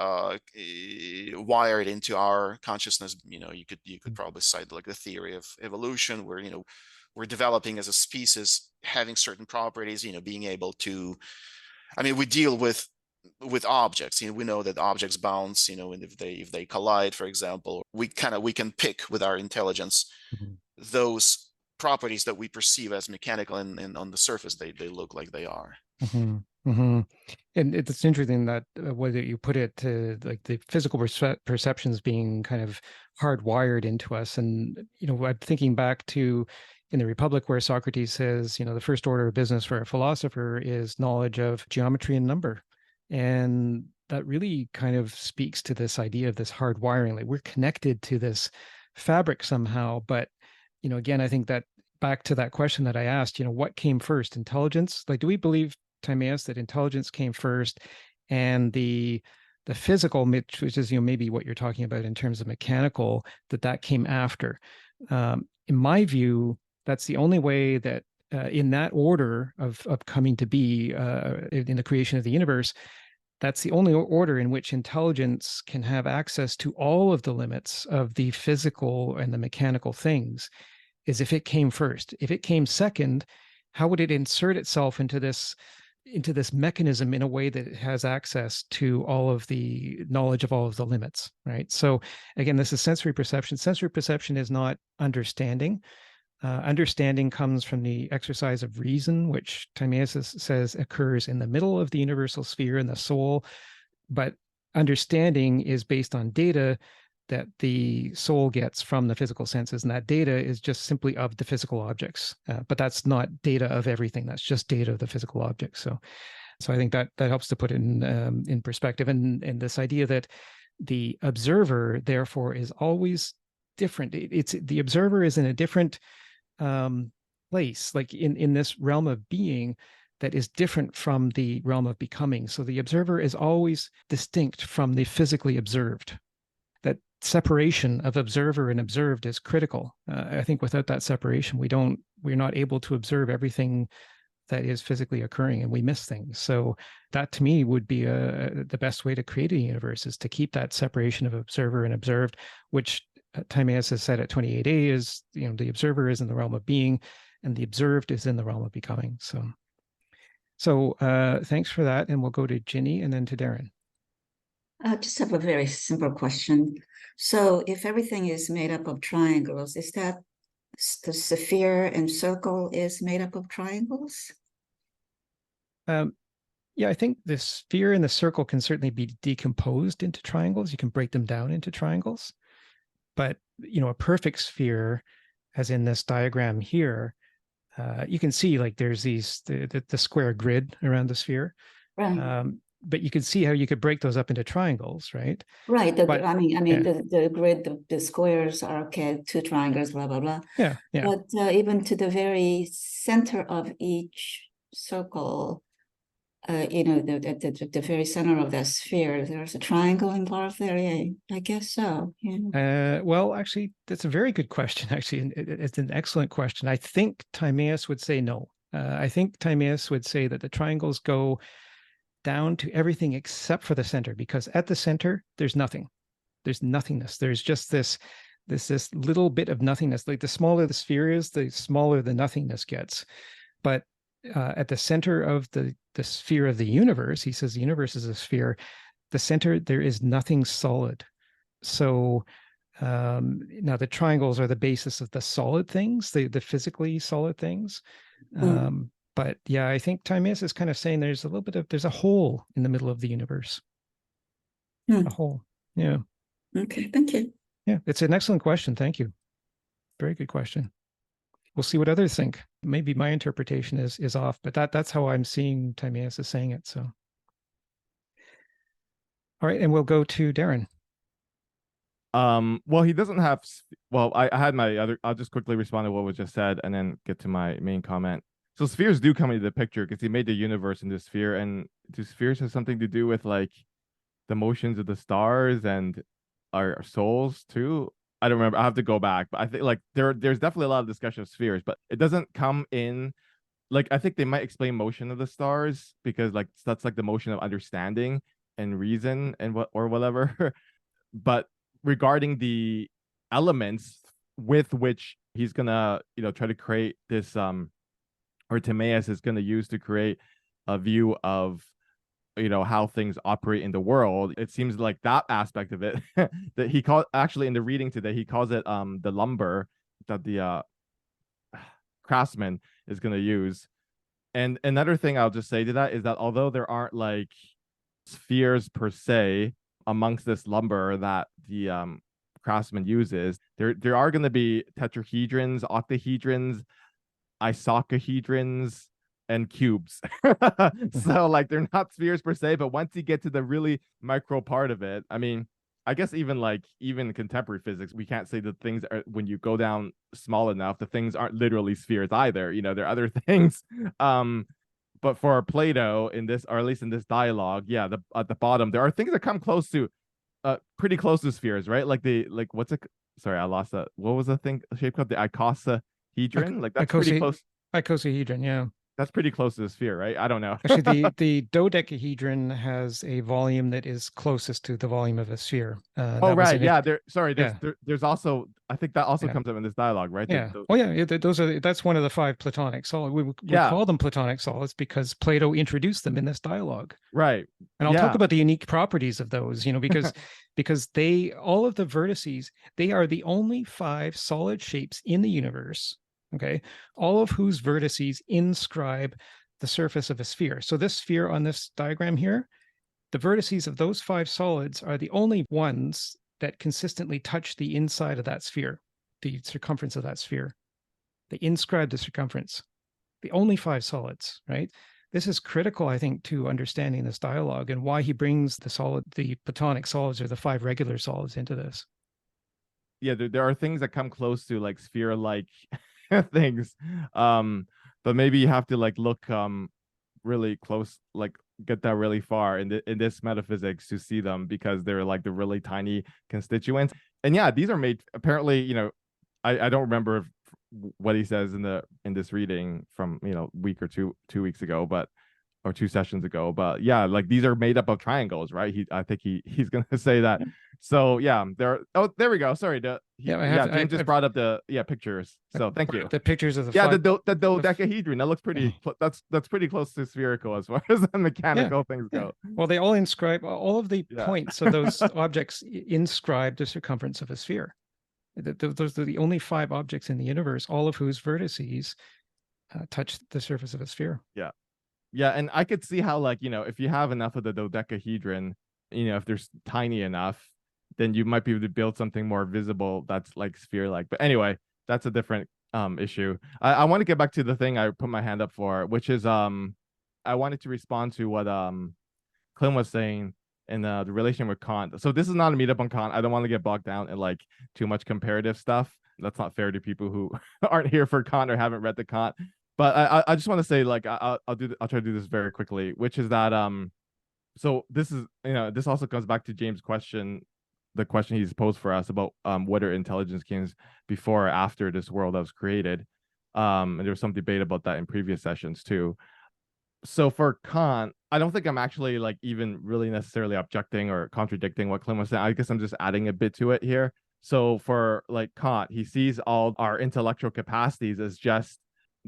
wired into our consciousness. You could probably cite like the theory of evolution, where we're developing as a species, having certain properties, being able to, I mean, we deal with objects. We know that objects bounce, and if they collide, for example, we can pick with our intelligence those properties that we perceive as mechanical, and on the surface they look like they are. Mm-hmm. Mm-hmm. And it's interesting that whether you put it to like the physical perceptions being kind of hardwired into us. And, I'm thinking back to in the Republic where Socrates says, the first order of business for a philosopher is knowledge of geometry and number. And that really kind of speaks to this idea of this hardwiring. Like we're connected to this fabric somehow. But, again, I think that back to that question that I asked, what came first, intelligence? Like, do we believe, Timaeus, that intelligence came first and the physical, which is, maybe what you're talking about in terms of mechanical, that came after? In my view, that's the only way that in that order of coming to be in the creation of the universe, that's the only order in which intelligence can have access to all of the limits of the physical and the mechanical things, is if it came first. If it came second, how would it insert itself into this mechanism in a way that it has access to all of the knowledge of all of the limits, right? So again, this is sensory perception. Sensory perception is not understanding. Understanding comes from the exercise of reason, which Timaeus says occurs in the middle of the universal sphere in the soul. But understanding is based on data that the soul gets from the physical senses. And that data is just simply of the physical objects. But that's not data of everything. That's just data of the physical objects. So I think that helps to put it in perspective. And this idea that the observer, therefore, is always different. It's the observer is in a different place, like in this realm of being that is different from the realm of becoming. So the observer is always distinct from the physically observed. That separation of observer and observed is critical. I think without that separation, we're not able to observe everything that is physically occurring, and we miss things. So that to me would be the best way to create a universe, is to keep that separation of observer and observed, which Timaeus has said at 28a is, the observer is in the realm of being and the observed is in the realm of becoming. So thanks for that. And we'll go to Ginny and then to Darren. I just have a very simple question. So if everything is made up of triangles, is that the sphere and circle is made up of triangles? Yeah, I think the sphere and the circle can certainly be decomposed into triangles. You can break them down into triangles. But, a perfect sphere, as in this diagram here, you can see like there's the square grid around the sphere. Right. But you could see how you could break those up into triangles, right? Right. But, I mean, yeah. the grid, the squares are okay, two triangles, blah, blah, blah. Yeah. But even to the very center of each circle, the very center of that sphere, there's a triangle involved there. Yeah, I guess so. Yeah. Well, actually, that's a very good question. Actually, it's an excellent question. I think Timaeus would say no. I think Timaeus would say that the triangles go down to everything except for the center, because at the center, there's nothing. There's nothingness. There's just this little bit of nothingness. Like the smaller the sphere is, the smaller the nothingness gets. But at the center of the sphere of the universe, he says the universe is a sphere. The center, there is nothing solid. So now the triangles are the basis of the solid things, the physically solid things. But yeah, I think Timaeus is kind of saying there's a hole in the middle of the universe. A hole. Yeah. Okay, thank you. Yeah, it's an excellent question. Thank you. Very good question. We'll see what others think. Maybe my interpretation is off, but that's how I'm seeing Timaeus is saying it. So, all right, and we'll go to Darren. Well, he doesn't have. Well, I had my other. I'll just quickly respond to what was just said, and then get to my main comment. So spheres do come into the picture because he made the universe in the sphere, and do spheres have something to do with like the motions of the stars and our souls too? I don't remember. I have to go back, but I think like there's definitely a lot of discussion of spheres, but it doesn't come in. Like I think they might explain motion of the stars because like that's like the motion of understanding and reason and whatever. But regarding the elements with which he's gonna try to create this or Timaeus is gonna use to create a view of how things operate in the world, it seems like that aspect of it that he called, actually in the reading today, he calls it the lumber that the craftsman is going to use. And another thing I'll just say to that is that although there aren't like spheres per se amongst this lumber that the craftsman uses, there are going to be tetrahedrons, octahedrons, isocahedrons, and cubes. So like they're not spheres per se, but once you get to the really micro part of it, I mean, I guess even contemporary physics, we can't say that things are, when you go down small enough, the things aren't literally spheres either. You know, there are other things. But for Plato in this, or at least in this dialogue, yeah, at the bottom there are things that come close to, pretty close to spheres, right? Like what's it? Sorry, I lost that. What was the thing shape called? The icosahedron. Like that's pretty close. Icosahedron, yeah. That's pretty close to the sphere, right? I don't know. Actually, the dodecahedron has a volume that is closest to the volume of a sphere. Oh, right. Yeah. There's also, I think that also comes up in this dialogue, right? Yeah. That's one of the 5 Platonic solids. We call them Platonic solids because Plato introduced them in this dialogue. Right. And I'll talk about the unique properties of those, because all of the vertices, they are the only 5 solid shapes in the universe. Okay, all of whose vertices inscribe the surface of a sphere. So this sphere on this diagram here, the vertices of those 5 solids are the only ones that consistently touch the inside of that sphere, the circumference of that sphere. They inscribe the circumference. The only 5 solids, right? This is critical, I think, to understanding this dialogue and why he brings the Platonic solids or the 5 regular solids into this. Yeah, there are things that come close to like sphere-like things, but maybe you have to like look really close, like get that really far in this metaphysics to see them, because they're like the really tiny constituents. And yeah, these are made apparently, I don't remember what he says in this reading from week or two weeks ago, or 2 sessions ago, but yeah, like these are made up of triangles, right? I think he's gonna say that. So yeah, there we go. Sorry, James just brought up the pictures. So thank you. The pictures of the the dodecahedron. That looks pretty. That's pretty close to spherical as far as the mechanical things go. Well, they all inscribe all of the points of those objects inscribe the circumference of a sphere. Those are the only 5 objects in the universe, all of whose vertices touch the surface of a sphere. Yeah. Yeah, and I could see how, like, if you have enough of the dodecahedron, if there's tiny enough, then you might be able to build something more visible that's like sphere-like. But anyway, that's a different issue. I want to get back to the thing I put my hand up for, which is I wanted to respond to what Clem was saying in the relation with Kant. So this is not a meetup on Kant. I don't want to get bogged down in like too much comparative stuff. That's not fair to people who aren't here for Kant or haven't read the Kant. But I just want to say, like, I'll try to do this very quickly, which is that so this is this also comes back to James' question, the question he's posed for us about whether intelligence came before or after this world that was created. And there was some debate about that in previous sessions too. So for Kant, I don't think I'm actually like even really necessarily objecting or contradicting what Clem was saying. I guess I'm just adding a bit to it here. So for like Kant, he sees all our intellectual capacities as just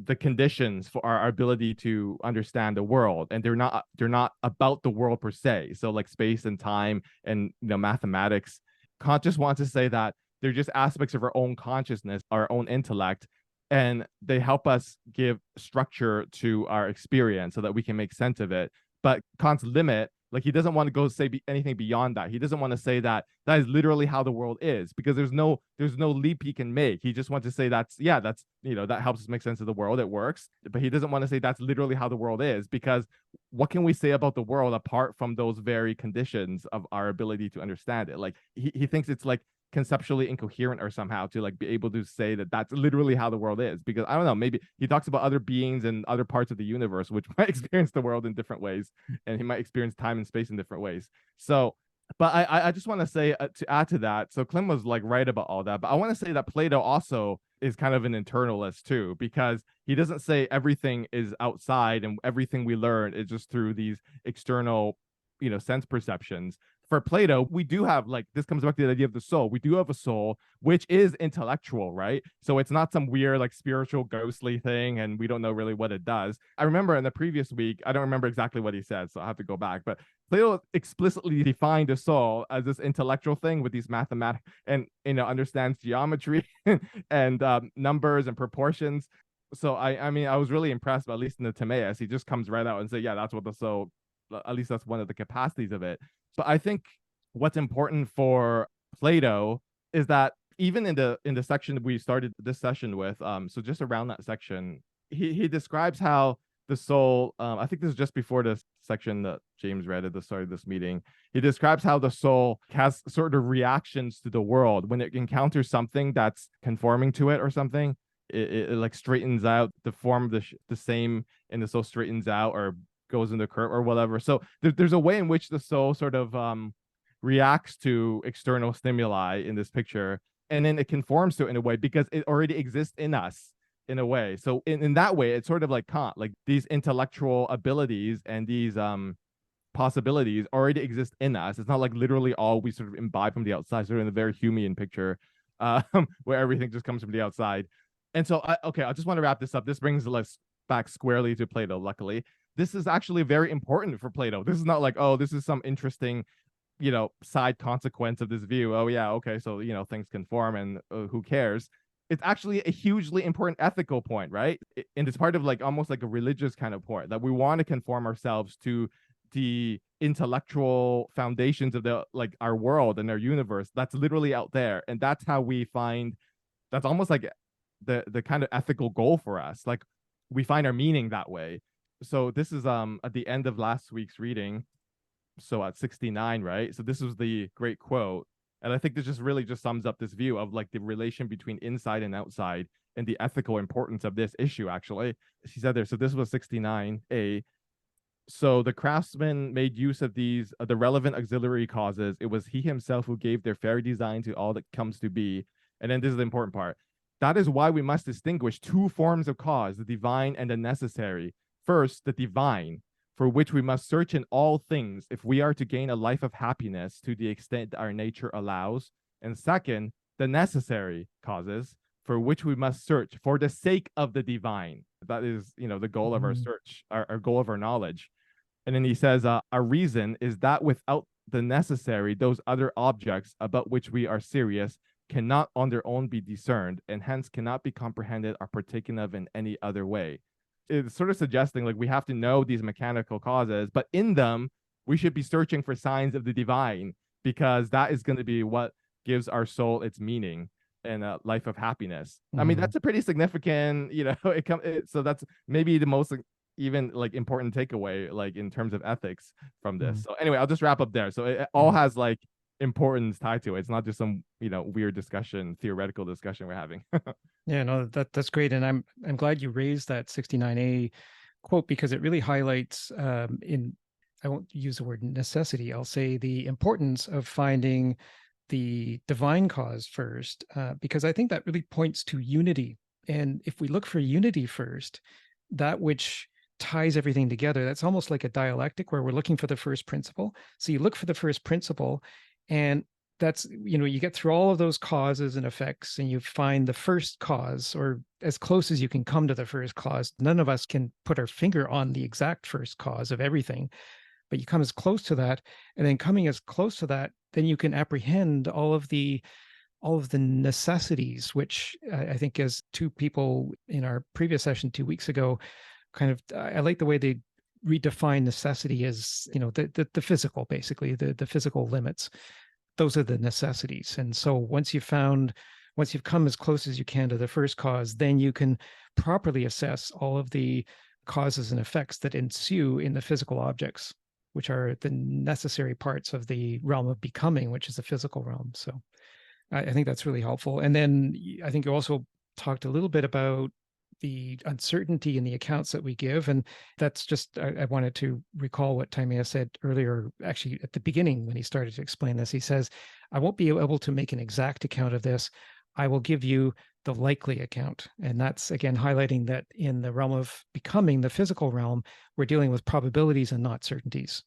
the conditions for our ability to understand the world, and they're not about the world per se. So like space and time and mathematics, Kant just wants to say that they're just aspects of our own consciousness, our own intellect, and they help us give structure to our experience so that we can make sense of it. But Kant's limit, like, he doesn't want to go say anything beyond that. He doesn't want to say that is literally how the world is, because there's no leap he can make. He just wants to say that helps us make sense of the world. It works. But he doesn't want to say that's literally how the world is, because what can we say about the world apart from those very conditions of our ability to understand it? Like, he thinks it's like conceptually incoherent or somehow to like be able to say that that's literally how the world is, because I don't know, maybe he talks about other beings and other parts of the universe which might experience the world in different ways, and he might experience time and space in different ways. So but I just want to say to add to that, so Clem was like right about all that, but I want to say that Plato also is kind of an internalist too, because he doesn't say everything is outside and everything we learn is just through these external sense perceptions. For Plato, we do have, like, this comes back to the idea of the soul. We do have a soul, which is intellectual, right? So it's not some weird, like, spiritual, ghostly thing, and we don't know really what it does. I remember in the previous week, I don't remember exactly what he said, so I'll have to go back, but Plato explicitly defined the soul as this intellectual thing with these mathematics and, understands geometry and numbers and proportions. So I mean, I was really impressed, but at least in the Timaeus, he just comes right out and say, yeah, that's what the soul, at least that's one of the capacities of it. But I think what's important for Plato is that even in the section that we started this session with, so just around that section, he describes how the soul, I think this is just before this section that James read at the start of this meeting. He describes how the soul has sort of reactions to the world when it encounters something that's conforming to it or something. It like straightens out the form, the same, and the soul straightens out or goes in the curve or whatever. So there's a way in which the soul sort of reacts to external stimuli in this picture, and then it conforms to it in a way because it already exists in us in a way. So in that way, it's sort of like Kant, like these intellectual abilities and these possibilities already exist in us. It's not like literally all we sort of imbibe from the outside, sort of in a very Humean picture, where everything just comes from the outside. And so, I just want to wrap this up. This brings us back squarely to Plato, luckily. This is actually very important for Plato. This is not like, oh, this is some interesting, side consequence of this view. Oh, yeah, okay, so, things conform and who cares? It's actually a hugely important ethical point, right? And it's part of like almost like a religious kind of point that we want to conform ourselves to the intellectual foundations of the like our world and our universe that's literally out there, and that's how we find, that's almost like the kind of ethical goal for us. Like we find our meaning that way. So this is at the end of last week's reading, so at 69, right? So this was the great quote, and I think this just really just sums up this view of like the relation between inside and outside and the ethical importance of this issue. Actually, she said there, so this was 69a. So the craftsman made use of these the relevant auxiliary causes. It was he himself who gave their fair design to all that comes to be. And then this is the important part. That is why we must distinguish two forms of cause, the divine and the necessary. First, the divine, for which we must search in all things if we are to gain a life of happiness to the extent our nature allows. And second, the necessary causes, for which we must search for the sake of the divine. That is, the goal of our search, our goal of our knowledge. And then he says, our reason is that without the necessary, those other objects about which we are serious cannot on their own be discerned, and hence cannot be comprehended or partaken of in any other way. It's sort of suggesting like we have to know these mechanical causes, but in them, we should be searching for signs of the divine, because that is going to be what gives our soul its meaning and a life of happiness. I mean, that's a pretty significant, so that's maybe the most even like important takeaway like in terms of ethics from this. So anyway, I'll just wrap up there. So it all has like importance tied to it. It's not just some weird discussion, theoretical discussion we're having. Yeah, no, that's great, and I'm glad you raised that 69a quote, because it really highlights I won't use the word necessity, I'll say the importance of finding the divine cause first, because I think that really points to unity. And if we look for unity first, that which ties everything together, that's almost like a dialectic where we're looking for the first principle. So you look for the first principle, and that's, you get through all of those causes and effects, and you find the first cause, or as close as you can come to the first cause. None of us can put our finger on the exact first cause of everything, but you come as close to that, and then coming as close to that, then you can apprehend all of the necessities, which I think, as two people in our previous session 2 weeks ago, kind of, I like the way they redefine necessity as, the physical, basically the physical limits. Those are the necessities. And so once you've come as close as you can to the first cause, then you can properly assess all of the causes and effects that ensue in the physical objects, which are the necessary parts of the realm of becoming, which is the physical realm. So I think that's really helpful. And then I think you also talked a little bit about the uncertainty in the accounts that we give. And that's just, I wanted to recall what Timaeus said earlier, actually at the beginning when he started to explain this. He says, I won't be able to make an exact account of this. I will give you the likely account. And that's, again, highlighting that in the realm of becoming, the physical realm, we're dealing with probabilities and not certainties.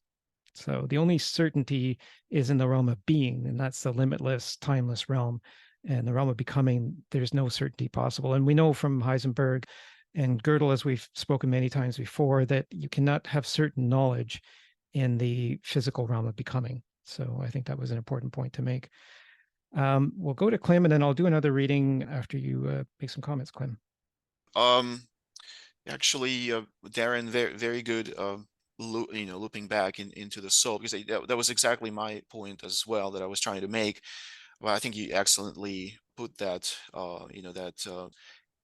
So the only certainty is in the realm of being, and that's the limitless, timeless realm. And the realm of becoming, there's no certainty possible. And we know from Heisenberg and Gödel, as we've spoken many times before, that you cannot have certain knowledge in the physical realm of becoming. So I think that was an important point to make. We'll go to Clem, and then I'll do another reading after you make some comments, Clem. Actually, Darren, very very good. Looping back into the soul, because that was exactly my point as well that I was trying to make. Well, I think you excellently put that. That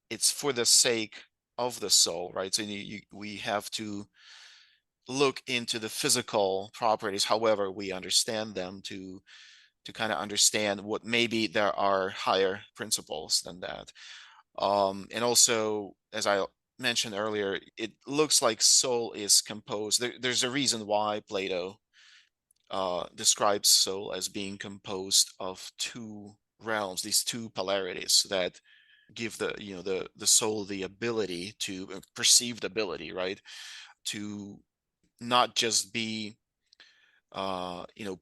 it's for the sake of the soul, right? So we have to look into the physical properties, however we understand them, to kind of understand what maybe there are higher principles than that. And also, as I mentioned earlier, it looks like soul is composed. There's a reason why Plato describes soul as being composed of two realms, these two polarities that give the soul the ability to perceived ability, right? To not just be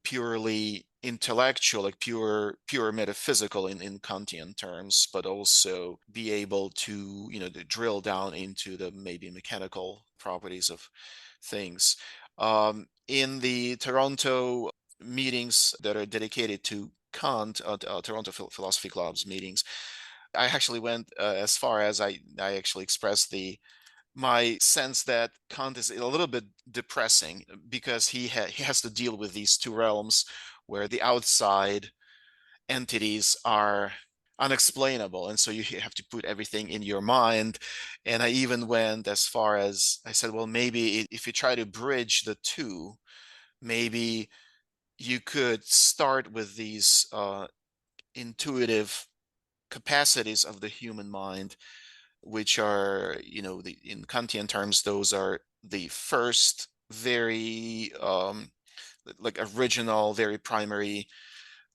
purely intellectual, like pure metaphysical in Kantian terms, but also be able to drill down into the maybe mechanical properties of things. In the Toronto meetings that are dedicated to Kant, Toronto Philosophy Club's meetings, I actually went as far as I actually expressed my sense that Kant is a little bit depressing because he has to deal with these two realms where the outside entities are unexplainable, and so you have to put everything in your mind. And I even went as far as I said, well, maybe if you try to bridge the two, maybe you could start with these intuitive capacities of the human mind, which are, in Kantian terms, those are the first very like original, very primary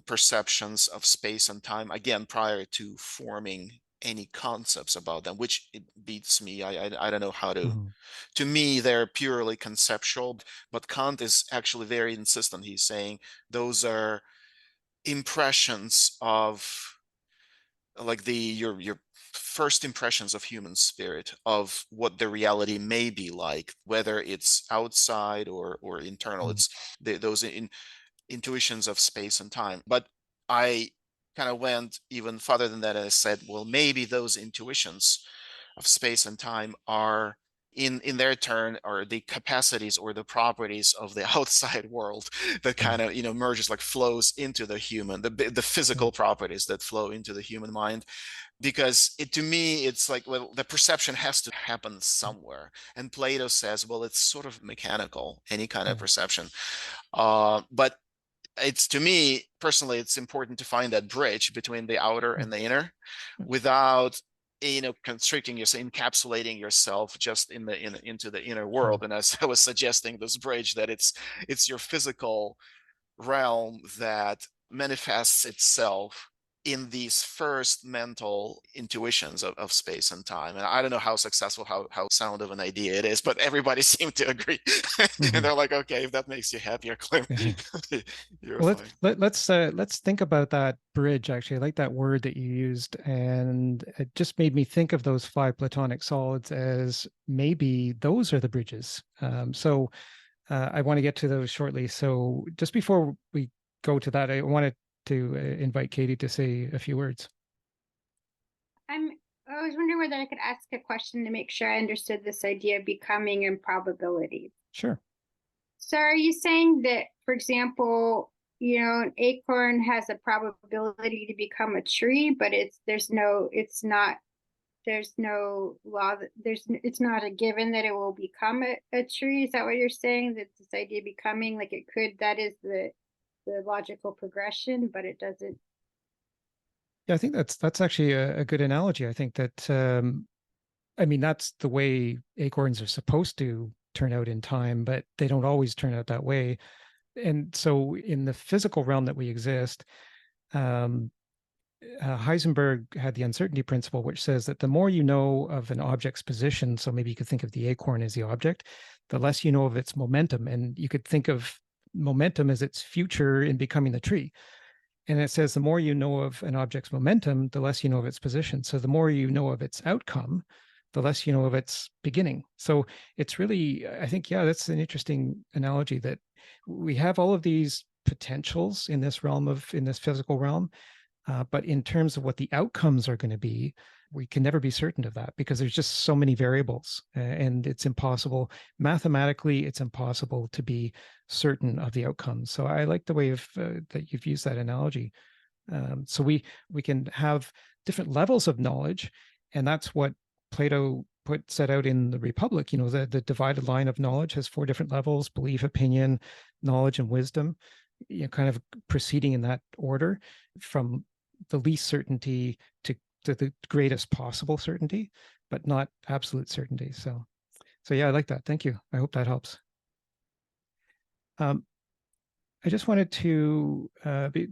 perceptions of space and time, again, prior to forming any concepts about them, which it beats me. I don't know how to me, they're purely conceptual, but Kant is actually very insistent. He's saying those are impressions of like your first impressions of human spirit, of what the reality may be like, whether it's outside or internal. It's those intuitions of space and time. But I kind of went even farther than that, and I said, well, maybe those intuitions of space and time are in their turn are the capacities or the properties of the outside world that kind of merges, like flows into the human, the physical properties that flow into the human mind. Because to me it's like, well, the perception has to happen somewhere, and Plato says, well, it's sort of mechanical, any kind of perception. But it's, to me personally, it's important to find that bridge between the outer and the inner without constricting yourself, encapsulating yourself just into the inner world. And as I was suggesting, this bridge, that it's your physical realm that manifests itself in these first mental intuitions of space and time. And I don't know how successful, how sound of an idea it is, but everybody seemed to agree. And they're like, okay, if that makes you happier, Clem, you're Well, fine. let's think about that bridge. Actually, I like that word that you used, and it just made me think of those five Platonic solids as maybe those are the bridges. So I want to get to those shortly. So just before we go to that, I wanted to invite Katie to say a few words. I was wondering whether I could ask a question to make sure I understood this idea of becoming and probability. Sure. So are you saying that, for example, an acorn has a probability to become a tree, but there's no law that it's not a given that it will become a tree? Is that what you're saying? That this idea of becoming, like, that is the logical progression, but it doesn't. Yeah, I think that's actually a good analogy. I think that I mean, that's the way acorns are supposed to turn out in time, but they don't always turn out that way. And so in the physical realm that we exist, Heisenberg had the uncertainty principle, which says that the more you know of an object's position, so maybe you could think of the acorn as the object, the less you know of its momentum. And you could think of momentum as its future in becoming the tree. And it says the more you know of an object's momentum, the less you know of its position. So the more you know of its outcome, the less you know of its beginning. So it's really, I think, yeah, that's an interesting analogy, that we have all of these potentials in this physical realm. But in terms of what the outcomes are going to be, we can never be certain of that because there's just so many variables, and it's impossible. Mathematically, it's impossible to be certain of the outcomes. So I like the way that you've used that analogy. So we can have different levels of knowledge, and that's what Plato set out in the Republic. You know, the divided line of knowledge has 4 different levels: belief, opinion, knowledge, and wisdom. You know, kind of proceeding in that order from the least certainty to the greatest possible certainty, but not absolute certainty. So yeah, I like that. Thank you. I hope that helps. I just wanted to,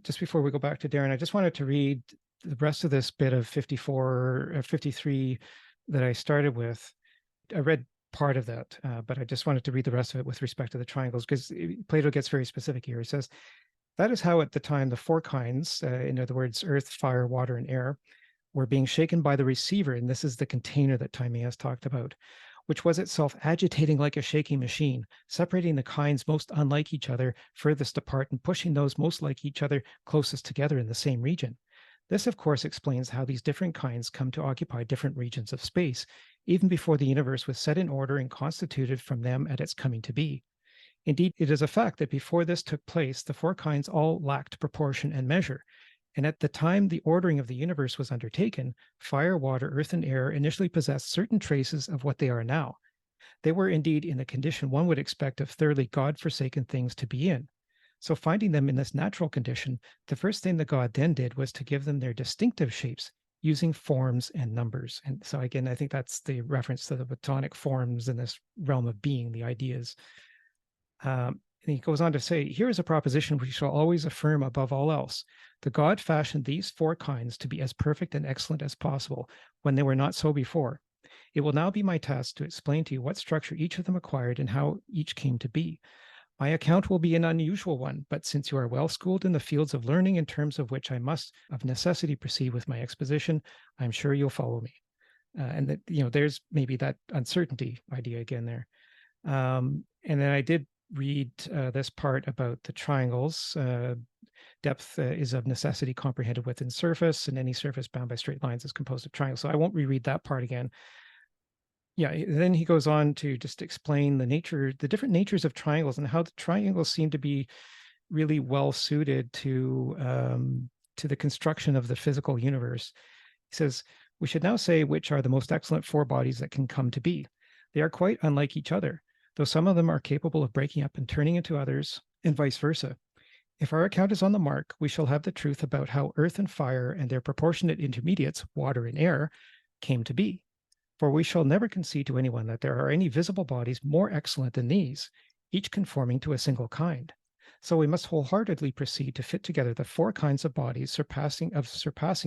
just before we go back to Darren, I just wanted to read the rest of this bit of 53 that I started with. I read part of that, but I just wanted to read the rest of it with respect to the triangles, because Plato gets very specific here. He says, that is how at the time the 4 kinds, in other words, earth, fire, water, and air, were being shaken by the receiver. And this is the container that Timaeus talked about, which was itself agitating like a shaking machine, separating the kinds most unlike each other furthest apart and pushing those most like each other closest together in the same region. This, of course, explains how these different kinds come to occupy different regions of space, even before the universe was set in order and constituted from them at its coming to be. Indeed, it is a fact that before this took place, the 4 kinds all lacked proportion and measure. And at the time the ordering of the universe was undertaken, fire, water, earth, and air initially possessed certain traces of what they are now. They were indeed in the condition one would expect of thoroughly God-forsaken things to be in. So finding them in this natural condition, the first thing the God then did was to give them their distinctive shapes, using forms and numbers. And so again, I think that's the reference to the Platonic forms in this realm of being, the ideas. And he goes on to say, here is a proposition which we shall always affirm above all else. The God fashioned these 4 kinds to be as perfect and excellent as possible when they were not so before. It will now be my task to explain to you what structure each of them acquired and how each came to be. My account will be an unusual one, but since you are well schooled in the fields of learning in terms of which I must of necessity proceed with my exposition, I'm sure you'll follow me. And that, you know, there's maybe that uncertainty idea again there. And then I did read this part about the triangles. Depth is of necessity comprehended within surface, and any surface bound by straight lines is composed of triangles. So I won't reread that part again. Yeah, then he goes on to just explain the different natures of triangles and how the triangles seem to be really well suited to the construction of the physical universe. He says, we should now say which are the most excellent 4 bodies that can come to be. They are quite unlike each other, though some of them are capable of breaking up and turning into others, and vice versa. If our account is on the mark, we shall have the truth about how earth and fire and their proportionate intermediates, water and air, came to be. For we shall never concede to anyone that there are any visible bodies more excellent than these, each conforming to a single kind. So we must wholeheartedly proceed to fit together the 4 kinds of bodies surpassing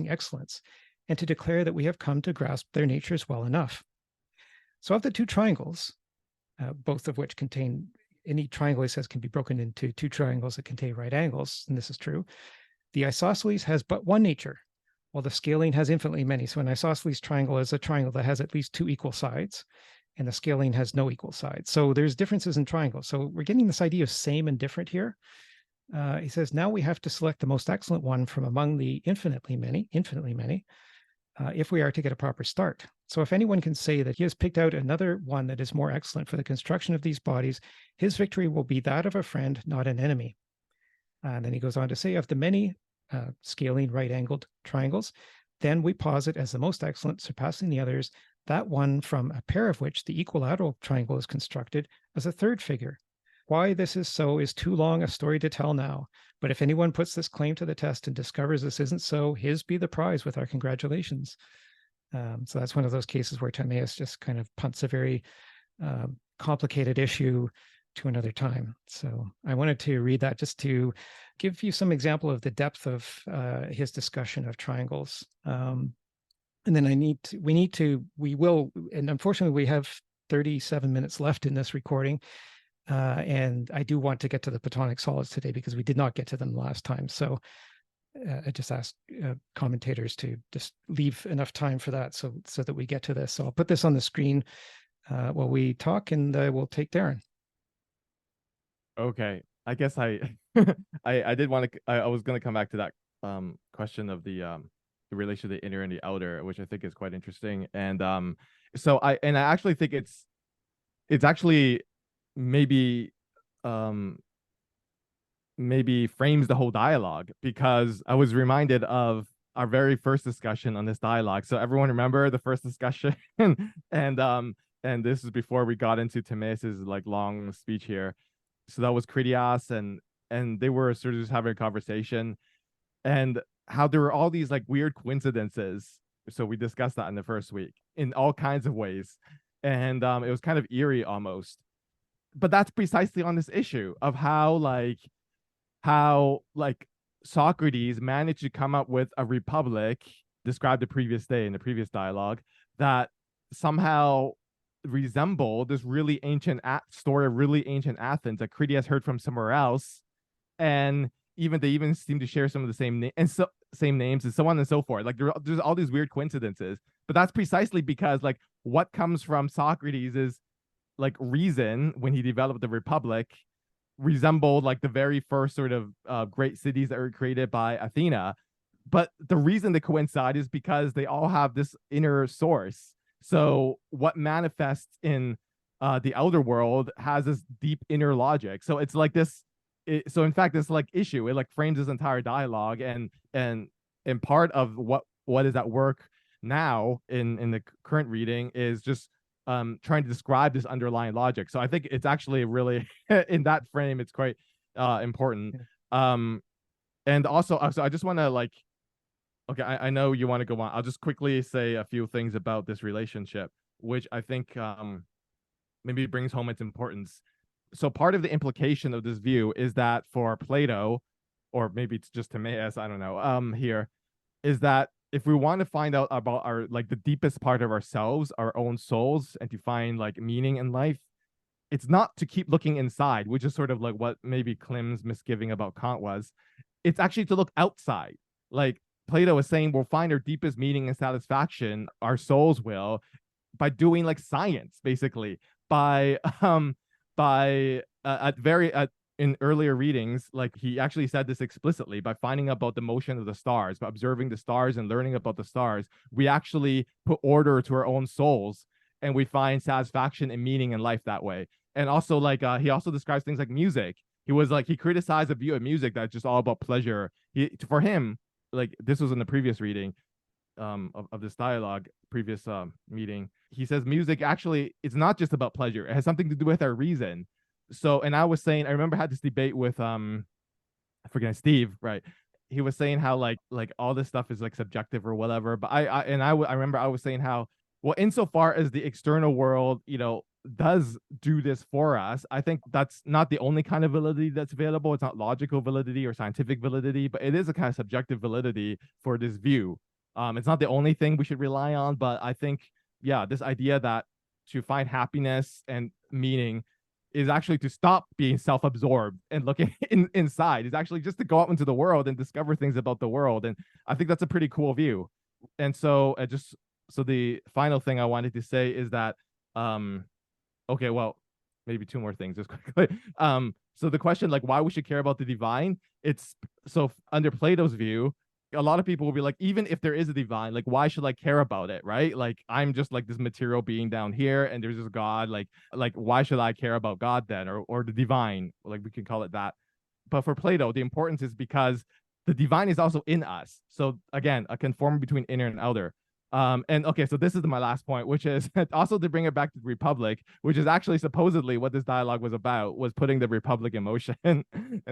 excellence, and to declare that we have come to grasp their natures well enough. So of the 2 triangles, both of which contain, any triangle, he says, can be broken into 2 triangles that contain right angles, and this is true. The isosceles has but one nature, while the scalene has infinitely many. So an isosceles triangle is a triangle that has at least 2 equal sides, and the scalene has no equal sides. So there's differences in triangles. So we're getting this idea of same and different here. He says, now we have to select the most excellent one from among the infinitely many, if we are to get a proper start. So if anyone can say that he has picked out another one that is more excellent for the construction of these bodies, his victory will be that of a friend, not an enemy. And then he goes on to say, of the many scalene right-angled triangles, then we posit as the most excellent, surpassing the others, that one from a pair of which the equilateral triangle is constructed as a 3rd figure. Why this is so is too long a story to tell now, but if anyone puts this claim to the test and discovers this isn't so, his be the prize with our congratulations. So that's one of those cases where Timaeus just kind of punts a very complicated issue to another time. So I wanted to read that just to give you some example of the depth of his discussion of triangles. And then we will, and unfortunately we have 37 minutes left in this recording. And I do want to get to the Platonic solids today because we did not get to them last time. So I just asked commentators to just leave enough time for that so that we get to this. So I'll put this on the screen while we talk, and we'll take Darren. Okay, I guess I did want to. I was going to come back to that question of the in relation to the inner and the outer, which I think is quite interesting. And so I actually think it's actually maybe maybe frames the whole dialogue, because I was reminded of our very first discussion on this dialogue. So everyone remember the first discussion? And this is before we got into Timaeus's like long speech here. So that was Critias, and they were sort of just having a conversation, and how there were all these like weird coincidences. So we discussed that in the first week in all kinds of ways. And it was kind of eerie almost. But that's precisely on this issue of how Socrates managed to come up with a republic described the previous day in the previous dialogue that somehow resembled this really ancient story of really ancient Athens that Critias heard from somewhere else, and they even seem to share some of the same names and so on and so forth. Like there's all these weird coincidences, but that's precisely because like what comes from Socrates is like reason when he developed the republic resembled like the very first sort of great cities that were created by Athena. But the reason they coincide is because they all have this inner source. So what manifests in the outer world has this deep inner logic. So it's like this. So in fact, this like issue, it like frames this entire dialogue, and part of what is at work now in the current reading is just trying to describe this underlying logic. So I think it's actually really in that frame, it's quite important. And also, so I just want to like, okay, I know you want to go on. I'll just quickly say a few things about this relationship, which I think maybe brings home its importance. So part of the implication of this view is that for Plato, or maybe it's just Timaeus, I don't know, here, is that if we want to find out about our like the deepest part of ourselves, our own souls, and to find like meaning in life, it's not to keep looking inside, which is sort of like what maybe Klim's misgiving about Kant was. It's actually to look outside. Like Plato is saying, we'll find our deepest meaning and satisfaction, our souls will, by doing like science, basically, by in earlier readings, like he actually said this explicitly, by finding out about the motion of the stars, by observing the stars and learning about the stars, we actually put order to our own souls, and we find satisfaction and meaning in life that way. And also like he also describes things like music. He criticized a view of music that's just all about pleasure. For him, like this was in the previous reading of this dialogue, previous meeting, he says music actually it's not just about pleasure, it has something to do with our reason. So, and I was saying, I remember I had this debate with I forget, Steve, right? He was saying how like all this stuff is like subjective or whatever, but I remember I was saying how, well, insofar as the external world, does do this for us, I think that's not the only kind of validity that's available. It's not logical validity or scientific validity, but it is a kind of subjective validity for this view. It's not the only thing we should rely on, but I think, yeah, this idea that to find happiness and meaning is actually to stop being self-absorbed and looking inside. Is actually just to go out into the world and discover things about the world. And I think that's a pretty cool view. And so so the final thing I wanted to say is that, okay, well, maybe two more things just quickly. So the question, like why we should care about the divine, it's so under Plato's view, a lot of people will be like, even if there is a divine, like why should I care about it, right? Like I'm just like this material being down here, and there's this God. Like why should I care about God then, or the divine? Like we can call it that. But for Plato, the importance is because the divine is also in us. So again, a conformity between inner and outer. And okay, so this is my last point, which is also to bring it back to the Republic, which is actually supposedly what this dialogue was about, was putting the Republic in motion. And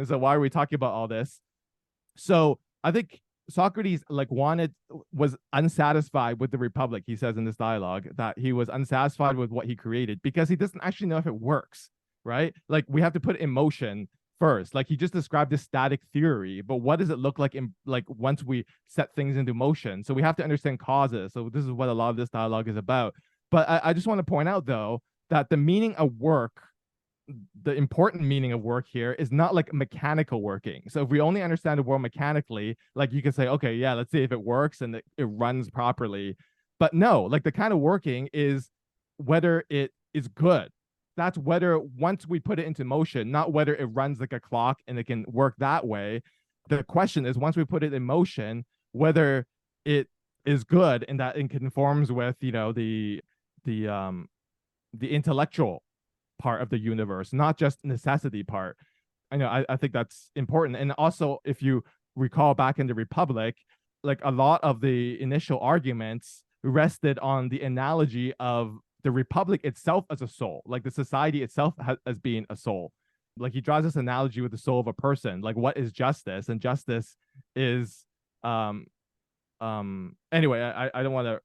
so why are we talking about all this? So I think Socrates was unsatisfied with the Republic. He says in this dialogue that he was unsatisfied with what he created because he doesn't actually know if it works, right? Like we have to put it in motion first. Like he just described this static theory, but what does it look like in like once we set things into motion? So we have to understand causes. So this is what a lot of this dialogue is about. But I just want to point out though that the meaning of work, the important meaning of work here is not like mechanical working. So if we only understand the world mechanically, like you can say, okay, yeah, let's see if it works and it runs properly. But no, like the kind of working is whether it is good. That's whether once we put it into motion, not whether it runs like a clock and it can work that way. The question is once we put it in motion, whether it is good in that it conforms with, the intellectual part of the universe, not just necessity part. I think that's important. And also, if you recall back in the Republic, like a lot of the initial arguments rested on the analogy of the Republic itself as a soul, like the society itself as being a soul. Like he draws this analogy with the soul of a person, like what is justice? And justice is anyway, I don't want to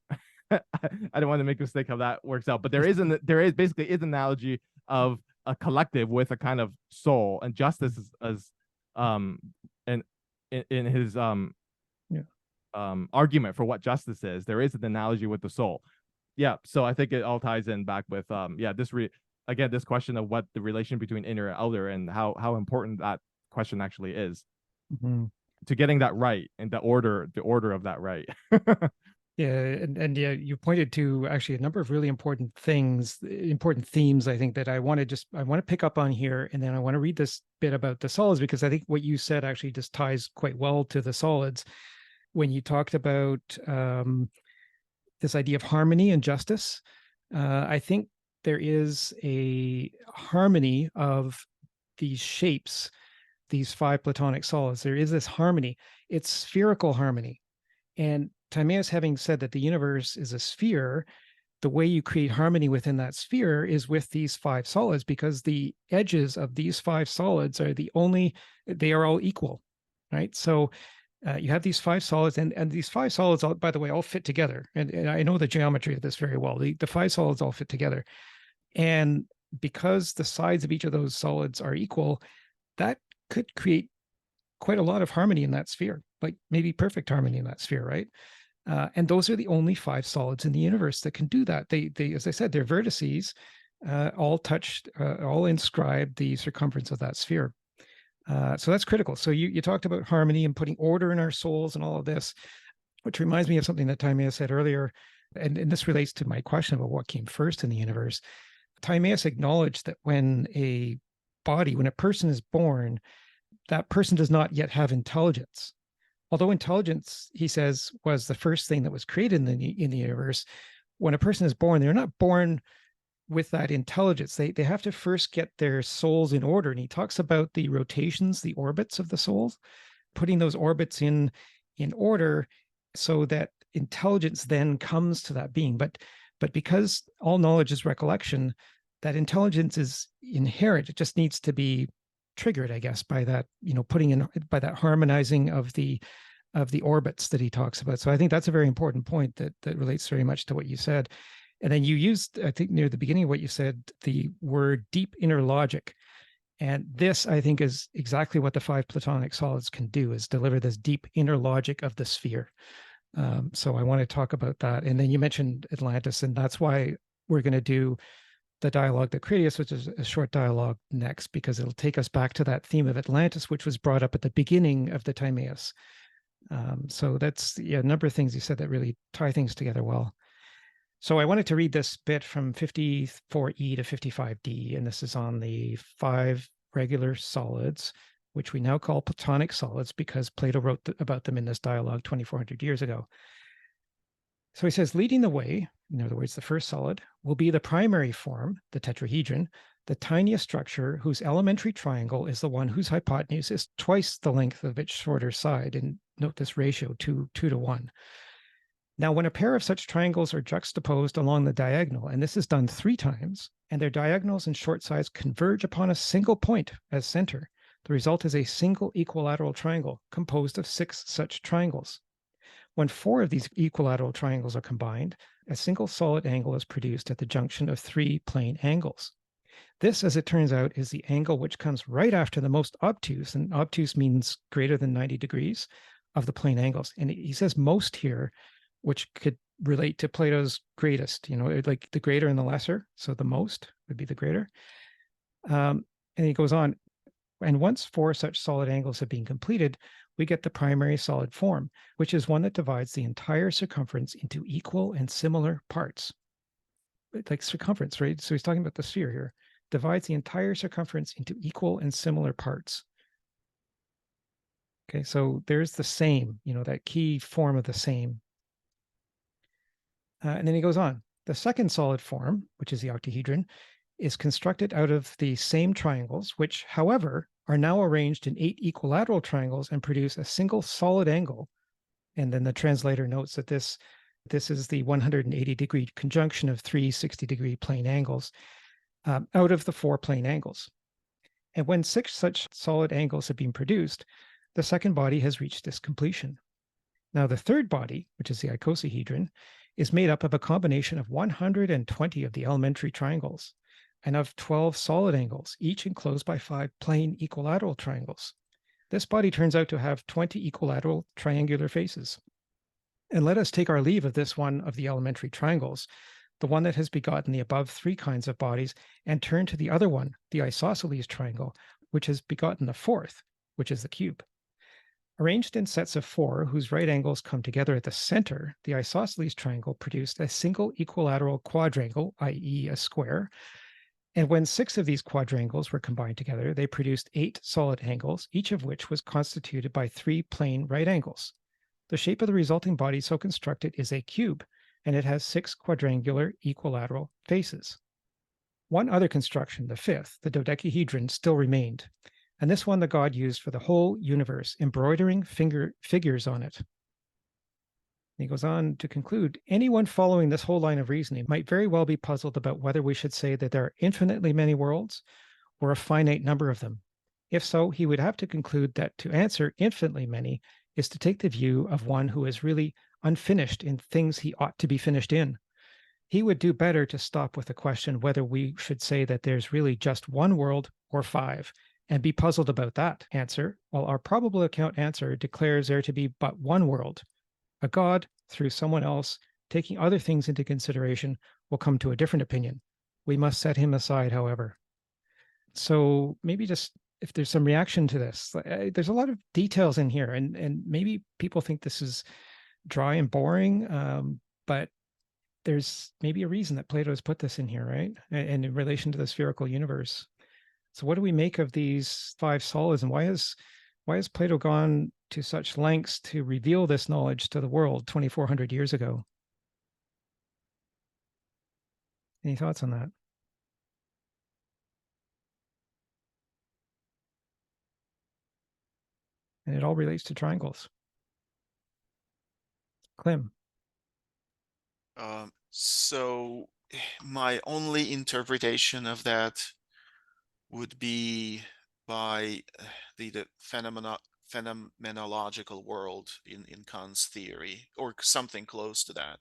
I don't want to make a mistake how that works out, but there is basically an analogy of a collective with a kind of soul, and justice as and in his Yeah. argument for what justice is, there is an analogy with the soul. Yeah, so I think it all ties in back with this question of what the relation between inner and outer, and how important that question actually is to getting that right, and the order of that right. Yeah, and yeah, you pointed to actually a number of really important things, important themes, I think, that I want to pick up on here, and then I want to read this bit about the solids, because I think what you said actually just ties quite well to the solids when you talked about this idea of harmony and justice. I think there is a harmony of these shapes, these 5 Platonic solids. There is this harmony. It's spherical harmony. And Timaeus, having said that the universe is a sphere, the way you create harmony within that sphere is with these 5 solids, because the edges of these 5 solids they are all equal, right? So you have these 5 solids, and these 5 solids, by the way, all fit together. And I know the geometry of this very well. The 5 solids all fit together. And because the sides of each of those solids are equal, that could create quite a lot of harmony in that sphere, like maybe perfect harmony in that sphere, right? And those are the only 5 solids in the universe that can do that. They as I said, their vertices all inscribe the circumference of that sphere. So that's critical. So you talked about harmony and putting order in our souls and all of this, which reminds me of something that Timaeus said earlier, and this relates to my question about what came first in the universe. Timaeus acknowledged that when a person is born, that person does not yet have intelligence. Although intelligence, he says, was the first thing that was created in the universe, when a person is born, they're not born with that intelligence. They have to first get their souls in order. And he talks about the rotations, the orbits of the souls, putting those orbits in order so that intelligence then comes to that being. But because all knowledge is recollection, that intelligence is inherent. It just needs to be triggered, I guess, by that, by that harmonizing of the orbits that he talks about. So I think that's a very important point that relates very much to what you said. And then you used, I think near the beginning of what you said, the word deep inner logic. And this, I think, is exactly what the 5 Platonic solids can do, is deliver this deep inner logic of the sphere. So I want to talk about that. And then you mentioned Atlantis, and that's why we're going to do the dialogue that Critias, which is a short dialogue, next, because it'll take us back to that theme of Atlantis, which was brought up at the beginning of the Timaeus. So that's a number of things you said that really tie things together well. So I wanted to read this bit from 54E to 55D, and this is on the 5 regular solids, which we now call Platonic solids because Plato wrote about them in this dialogue 2,400 years ago. So he says, leading the way, in other words, the first solid, will be the primary form, the tetrahedron, the tiniest structure whose elementary triangle is the one whose hypotenuse is twice the length of its shorter side. And note this ratio, 2 to 1. Now, when a pair of such triangles are juxtaposed along the diagonal, and this is done 3 times, and their diagonals and short sides converge upon a single point as center, the result is a single equilateral triangle composed of 6 such triangles. When 4 of these equilateral triangles are combined, a single solid angle is produced at the junction of 3 plane angles. This, as it turns out, is the angle which comes right after the most obtuse, and obtuse means greater than 90 degrees, of the plane angles. And he says most here, which could relate to Plato's greatest, like the greater and the lesser. So the most would be the greater. And he goes on, and once 4 such solid angles have been completed, we get the primary solid form, which is one that divides the entire circumference into equal and similar parts. Like circumference, right? So he's talking about the sphere here. Divides the entire circumference into equal and similar parts. Okay, so there's the same, that key form of the same And then he goes on. The second solid form, which is the octahedron, is constructed out of the same triangles, which, however, are now arranged in 8 equilateral triangles and produce a single solid angle. And then the translator notes that this is the 180-degree conjunction of 3 60-degree plane angles out of the 4 plane angles. And when 6 such solid angles have been produced, the second body has reached this completion. Now, the third body, which is the icosahedron, is made up of a combination of 120 of the elementary triangles and of 12 solid angles, each enclosed by 5 plane equilateral triangles. This body turns out to have 20 equilateral triangular faces. And let us take our leave of this one of the elementary triangles, the one that has begotten the above 3 kinds of bodies, and turn to the other one, the isosceles triangle, which has begotten the fourth, which is the cube. Arranged in sets of 4, whose right angles come together at the center, the isosceles triangle produced a single equilateral quadrangle, i.e. a square. And when 6 of these quadrangles were combined together, they produced 8 solid angles, each of which was constituted by 3 plane right angles. The shape of the resulting body so constructed is a cube, and it has 6 quadrangular equilateral faces. One other construction, the fifth, the dodecahedron, still remained, and this one the god used for the whole universe, embroidering figures on it. And he goes on to conclude, anyone following this whole line of reasoning might very well be puzzled about whether we should say that there are infinitely many worlds or a finite number of them. If so, he would have to conclude that to answer infinitely many is to take the view of one who is really unfinished in things he ought to be finished in. He would do better to stop with the question whether we should say that there's really just one world or 5, and be puzzled about that answer, while our probable account answer declares there to be but one world. A god, through someone else, taking other things into consideration, will come to a different opinion. We must set him aside, however. So maybe just if there's some reaction to this, there's a lot of details in here, and maybe people think this is dry and boring, but there's maybe a reason that Plato has put this in here, right? And in relation to the spherical universe. So what do we make of these 5 solids, and why has Plato gone to such lengths to reveal this knowledge to the world 2,400 years ago? Any thoughts on that? And it all relates to triangles. Clem. So my only interpretation of that would be by the phenomenological world in Kant's theory, or something close to that,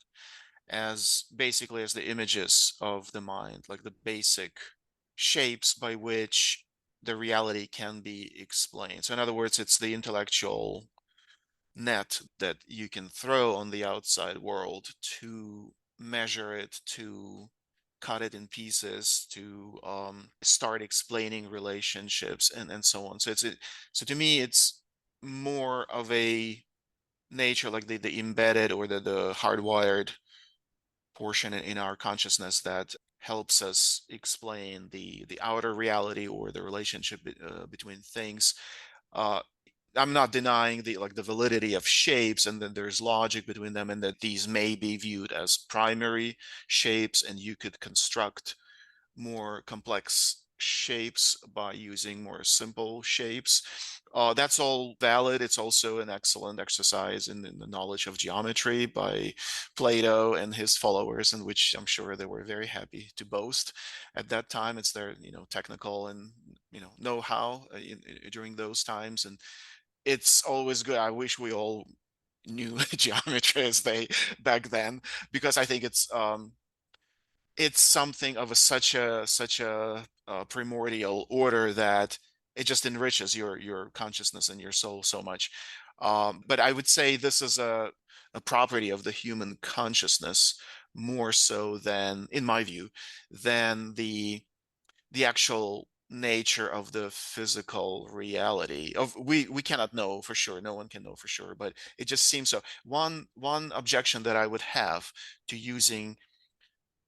as basically as the images of the mind, like the basic shapes by which the reality can be explained. So in other words, it's the intellectual net that you can throw on the outside world to measure it, to cut it in pieces, to start explaining relationships and so on. So so to me, it's more of a nature, like the embedded or the hardwired portion in our consciousness that helps us explain the outer reality or the relationship between things. I'm not denying the validity of shapes, and then there's logic between them, and that these may be viewed as primary shapes, and you could construct more complex shapes by using more simple shapes. That's all valid. It's also an excellent exercise in the knowledge of geometry by Plato and his followers, in which I'm sure they were very happy to boast at that time. It's their technical and know-how during those times, and it's always good. I wish we all knew geometry as they back then, because I think it's something of such a primordial order that it just enriches your consciousness and your soul so much. But I would say this is a property of the human consciousness, more so than, in my view, than the actual nature of the physical reality. We cannot know for sure, no one can know for sure, but it just seems so. One objection that I would have to using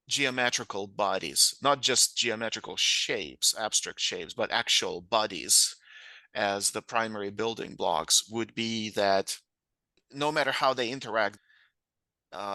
geometrical bodies, not just geometrical shapes, abstract shapes, but actual bodies as the primary building blocks, would be that no matter how they interact,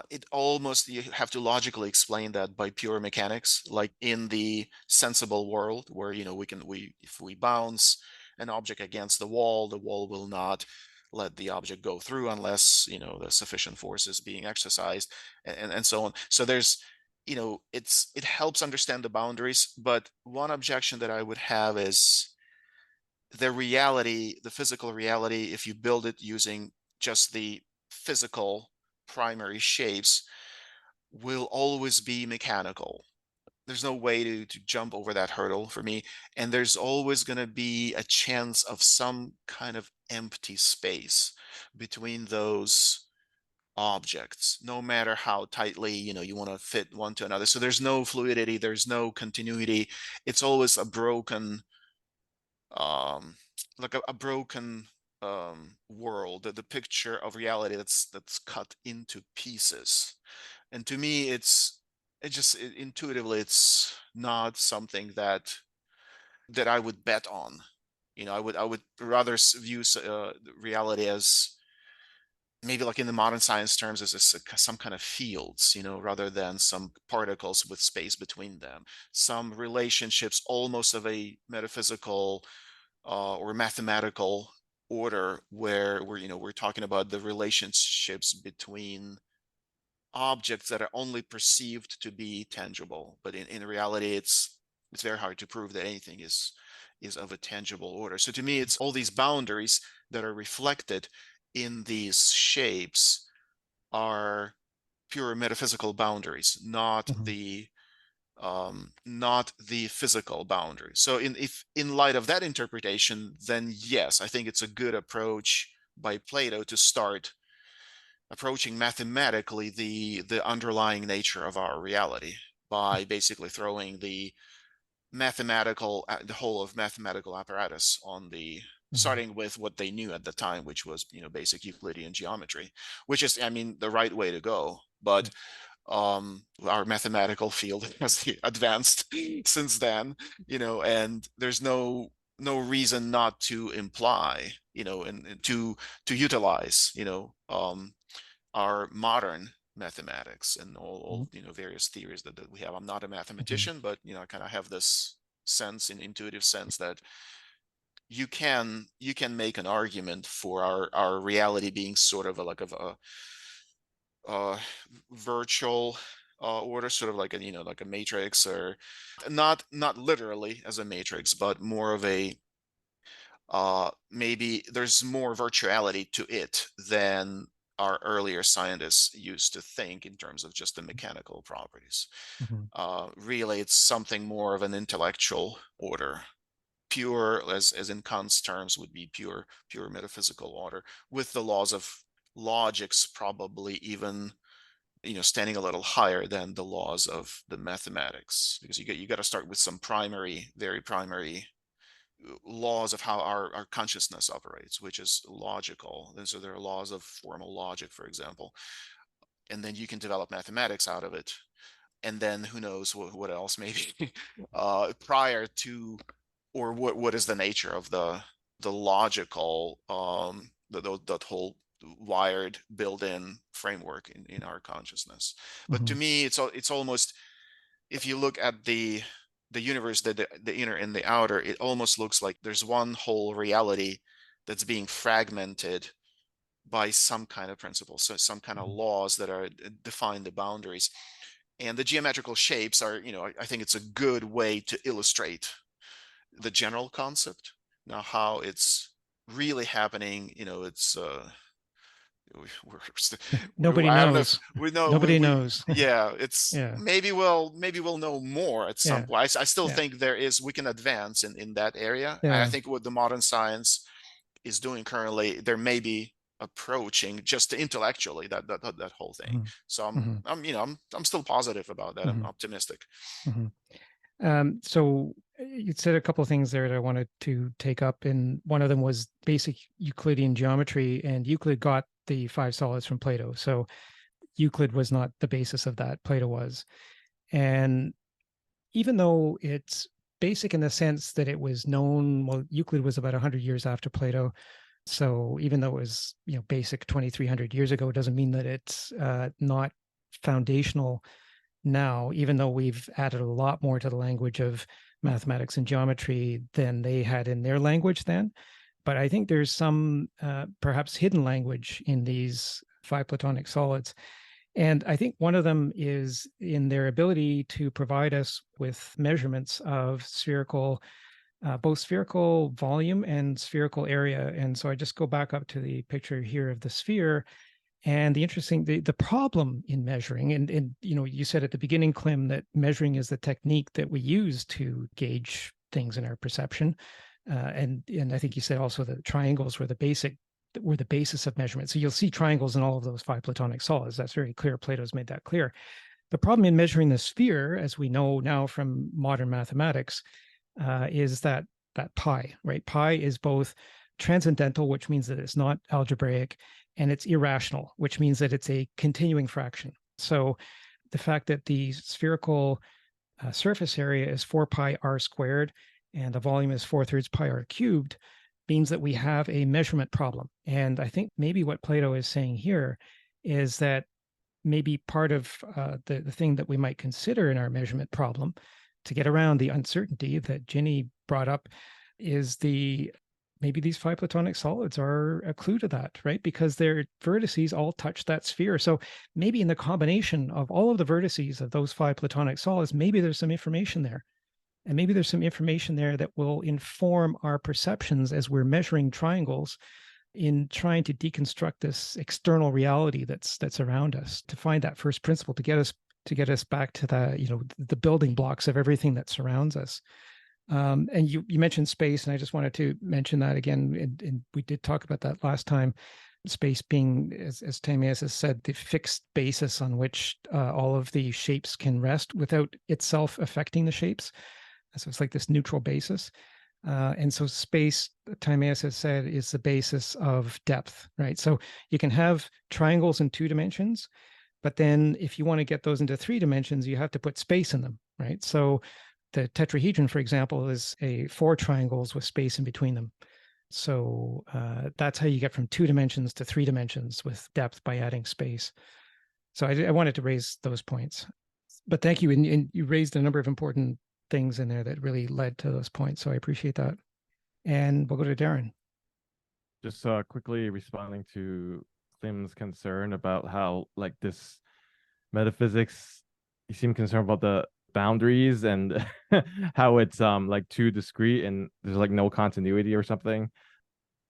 it almost, you have to logically explain that by pure mechanics, like in the sensible world where, if we bounce an object against the wall will not let the object go through unless, the sufficient force is being exercised, and so on. So there's, it helps understand the boundaries, but one objection that I would have is the physical reality, if you build it using just the physical primary shapes, will always be mechanical. There's no way to jump over that hurdle for me. And there's always going to be a chance of some kind of empty space between those objects, no matter how tightly, you want to fit one to another. So there's no fluidity, there's no continuity. It's always a broken, like a broken world, the picture of reality that's cut into pieces. And to me, intuitively, it's not something that I would bet on. I would rather view reality as maybe, like in the modern science terms, as some kind of fields, rather than some particles with space between them, some relationships almost of a metaphysical or mathematical order, where we're talking about the relationships between objects that are only perceived to be tangible, but in reality, it's very hard to prove that anything is of a tangible order. So to me, it's all these boundaries that are reflected in these shapes are pure metaphysical boundaries, not the physical boundary. So if in light of that interpretation, then yes, I think it's a good approach by Plato to start approaching mathematically the underlying nature of our reality, by basically throwing the whole of mathematical apparatus on the starting with what they knew at the time, which was, basic Euclidean geometry, which is, I mean, the right way to go. But our mathematical field has advanced since then, and there's no reason not to imply, and to utilize, our modern mathematics and all various theories that we have. I'm not a mathematician, but I kind of have this intuitive sense that you can make an argument for our reality being sort of like a virtual order, sort of like like a matrix, or not literally as a matrix, but more of a maybe there's more virtuality to it than our earlier scientists used to think in terms of just the mechanical properties. Really, it's something more of an intellectual order, pure, as in Kant's terms, would be pure metaphysical order, with the laws of logics probably even standing a little higher than the laws of the mathematics, because you got to start with some very primary laws of how our consciousness operates, which is logical. And so there are laws of formal logic, for example, and then you can develop mathematics out of it. And then who knows what else maybe prior to, or what is the nature of the logical that whole wired built-in framework in our consciousness. But to me, it's almost, if you look at the universe, the inner and the outer, it almost looks like there's one whole reality that's being fragmented by some kind of principle, so some kind of laws that are define the boundaries. And the geometrical shapes are, I think it's a good way to illustrate the general concept. Now, how it's really happening, it's Nobody I don't know knows. if we know. Nobody knows. Yeah, it's Yeah. maybe we'll know more at some Yeah. point. I still Yeah. think we can advance in that area. Yeah. And I think what the modern science is doing currently, there may be approaching just intellectually that whole thing. So I'm still positive about that. I'm optimistic. So you said a couple of things there that I wanted to take up, and one of them was basic Euclidean geometry, and Euclid got the 5 solids from Plato. So Euclid was not the basis of that, Plato was. And even though it's basic in the sense that it was known, well, Euclid was about 100 years after Plato, So even though it was, basic 2,300 years ago, it doesn't mean that it's not foundational now, even though we've added a lot more to the language of mathematics and geometry than they had in their language then. But I think there's some perhaps hidden language in these five Platonic solids. And I think one of them is in their ability to provide us with measurements of both spherical volume and spherical area. And so I just go back up to the picture here of the sphere. And the problem in measuring, and you said at the beginning, Clem, that measuring is the technique that we use to gauge things in our perception. And I think you said also that triangles were the basis of measurement. So you'll see triangles in all of those five Platonic solids. That's very clear. Plato's made that clear. The problem in measuring the sphere, as we know now from modern mathematics, is that pi, right? Pi is both transcendental, which means that it's not algebraic, and it's irrational, which means that it's a continuing fraction. So the fact that the spherical surface area is 4 pi r squared and the volume is 4/3 pi r cubed means that we have a measurement problem. And I think maybe what Plato is saying here is that maybe part of the thing that we might consider in our measurement problem to get around the uncertainty that Ginny brought up is maybe these five Platonic solids are a clue to that, right? Because their vertices all touch that sphere. So maybe in the combination of all of the vertices of those five Platonic solids, maybe there's some information there. And maybe there's some information there that will inform our perceptions as we're measuring triangles in trying to deconstruct this external reality that's around us, to find that first principle, to get us back to the building blocks of everything that surrounds us. And you mentioned space, and I just wanted to mention that again. And we did talk about that last time. Space being, as Timaeus has said, the fixed basis on which all of the shapes can rest without itself affecting the shapes. So it's like this neutral basis. And so space, Timaeus has said, is the basis of depth, right? So you can have triangles in 2 dimensions, but then if you want to get those into 3 dimensions, you have to put space in them, right? So the tetrahedron, for example, is 4 triangles with space in between them. So that's how you get from 2 dimensions to 3 dimensions with depth, by adding space. So I wanted to raise those points. But thank you. And you raised a number of important things in there that really led to those points. So I appreciate that. And we'll go to Darren. Just quickly responding to Clem's concern about how, like, this metaphysics, you seem concerned about the boundaries and how it's like too discrete and there's like no continuity or something.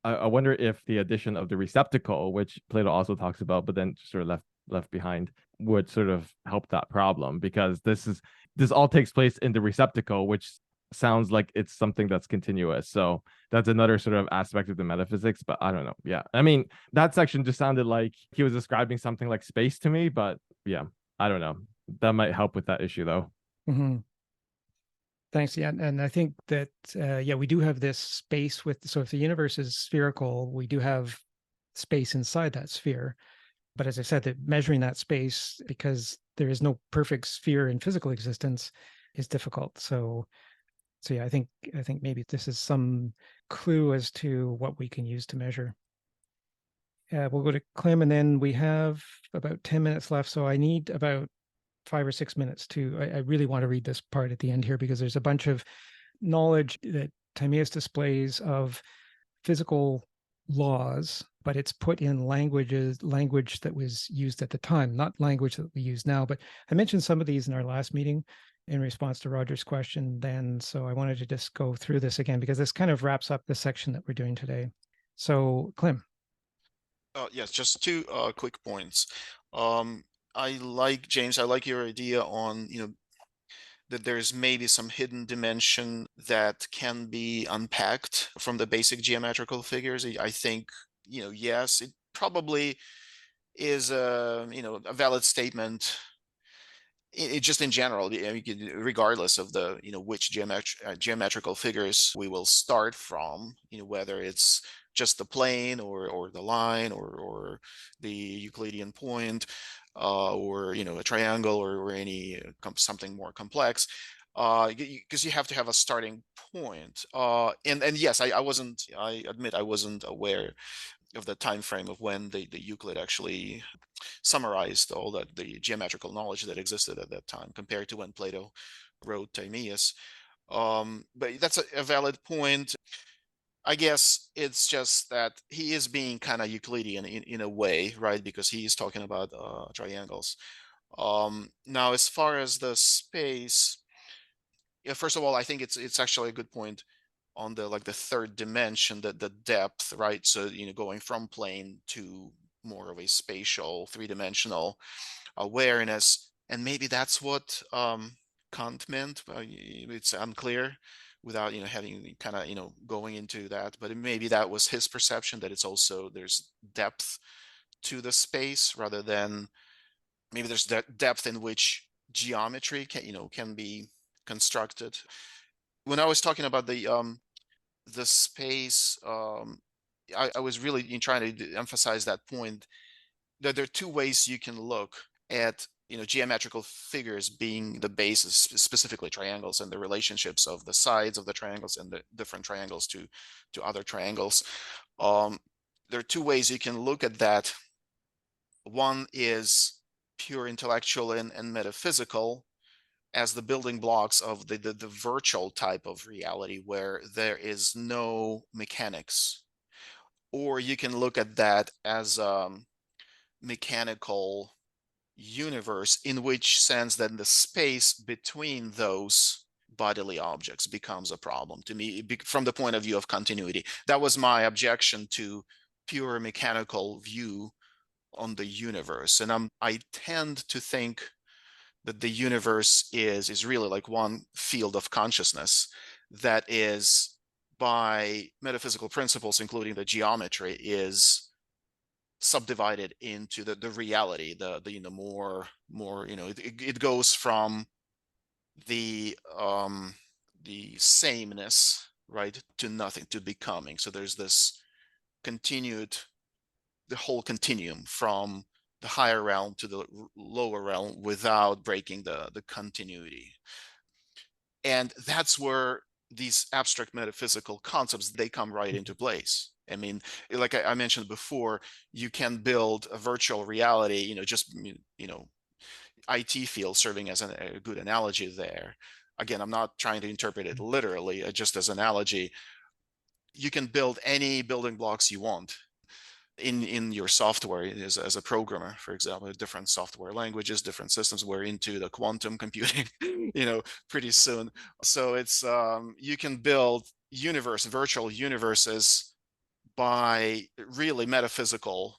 I wonder if the addition of the receptacle, which Plato also talks about, but then sort of left behind, would sort of help that problem, because this all takes place in the receptacle, which sounds like it's something that's continuous. So that's another sort of aspect of the metaphysics, but I don't know. Yeah. I mean, that section just sounded like he was describing something like space to me, but yeah, I don't know. That might help with that issue though. Mm-hmm. Thanks. Yeah. And I think that, we do have this space so if the universe is spherical, we do have space inside that sphere. But as I said, that measuring that space, because there is no perfect sphere in physical existence, is difficult. So yeah, I think maybe this is some clue as to what we can use to measure. We'll go to Clem, and then we have about 10 minutes left. So I need about 5 or 6 minutes I really want to read this part at the end here, because there's a bunch of knowledge that Timaeus displays of physical laws, but it's put in language that was used at the time, not language that we use now. But I mentioned some of these in our last meeting in response to Roger's question then. So I wanted to just go through this again, because this kind of wraps up the section that we're doing today. So Clem. Yes, just 2 quick points. James, I like your idea on, that there's maybe some hidden dimension that can be unpacked from the basic geometrical figures. I think, yes, it probably is a valid statement. It just in general, regardless of the which geometrical figures we will start from, whether it's just the plane or the line or the Euclidean point, or a triangle or any something more complex. because you have to have a starting point. And yes, I admit I wasn't aware of the time frame of when the Euclid actually summarized all the geometrical knowledge that existed at that time compared to when Plato wrote Timaeus. But that's a valid point. I guess it's just that he is being kind of Euclidean in a way, right? Because he's talking about triangles. Now, as far as the space, yeah, first of all, I think it's actually a good point on the like the third dimension, the depth, right? So going from plane to more of a spatial, three-dimensional awareness, and maybe that's what Kant meant. It's unclear without having kind of going into that, but maybe that was his perception, that it's also there's depth to the space rather than maybe there's that depth in which geometry can be constructed. When I was talking about the space, I was really trying to emphasize that point, that there are two ways you can look at geometrical figures being the basis, specifically triangles, and the relationships of the sides of the triangles and the different triangles to other triangles. There are two ways you can look at that. One is pure intellectual and metaphysical, as the building blocks of the virtual type of reality where there is no mechanics. Or you can look at that as mechanical universe, in which sense then the space between those bodily objects becomes a problem to me from the point of view of continuity. That was my objection to pure mechanical view on the universe. And I tend to think that the universe is really like one field of consciousness that is, by metaphysical principles, including the geometry, is subdivided into the reality, the more it goes from the sameness, right, to nothing, to becoming. So there's this the whole continuum from the higher realm to the lower realm without breaking the continuity. And that's where these abstract metaphysical concepts, they come right into place. I mean, like I mentioned before, you can build a virtual reality, just, IT field serving as a good analogy there. Again, I'm not trying to interpret it literally, just as analogy. You can build any building blocks you want in your software as a programmer, for example, different software languages, different systems. We're into the quantum computing, pretty soon. So it's you can build virtual universes by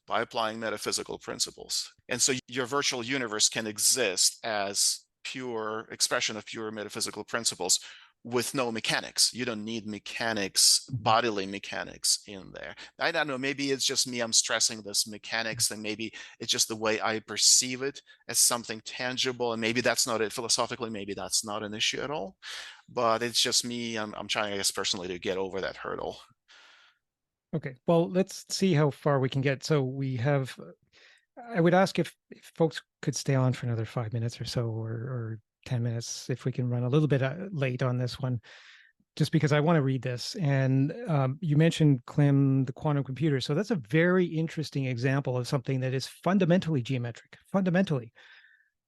applying metaphysical principles. And so your virtual universe can exist as pure expression of pure metaphysical principles with no mechanics. You don't need mechanics, bodily mechanics in there. I don't know, maybe it's just me, I'm stressing this mechanics, and maybe it's just the way I perceive it as something tangible, and maybe that's not it philosophically, maybe that's not an issue at all, but it's just me, I'm trying, I guess, personally, to get over that hurdle. Okay, well, let's see how far we can get. So we have, I would ask if folks could stay on for another 5 minutes or so, or 10 minutes, if we can run a little bit late on this one, just because I want to read this. And you mentioned, Clem, the quantum computer. So that's a very interesting example of something that is fundamentally geometric, fundamentally.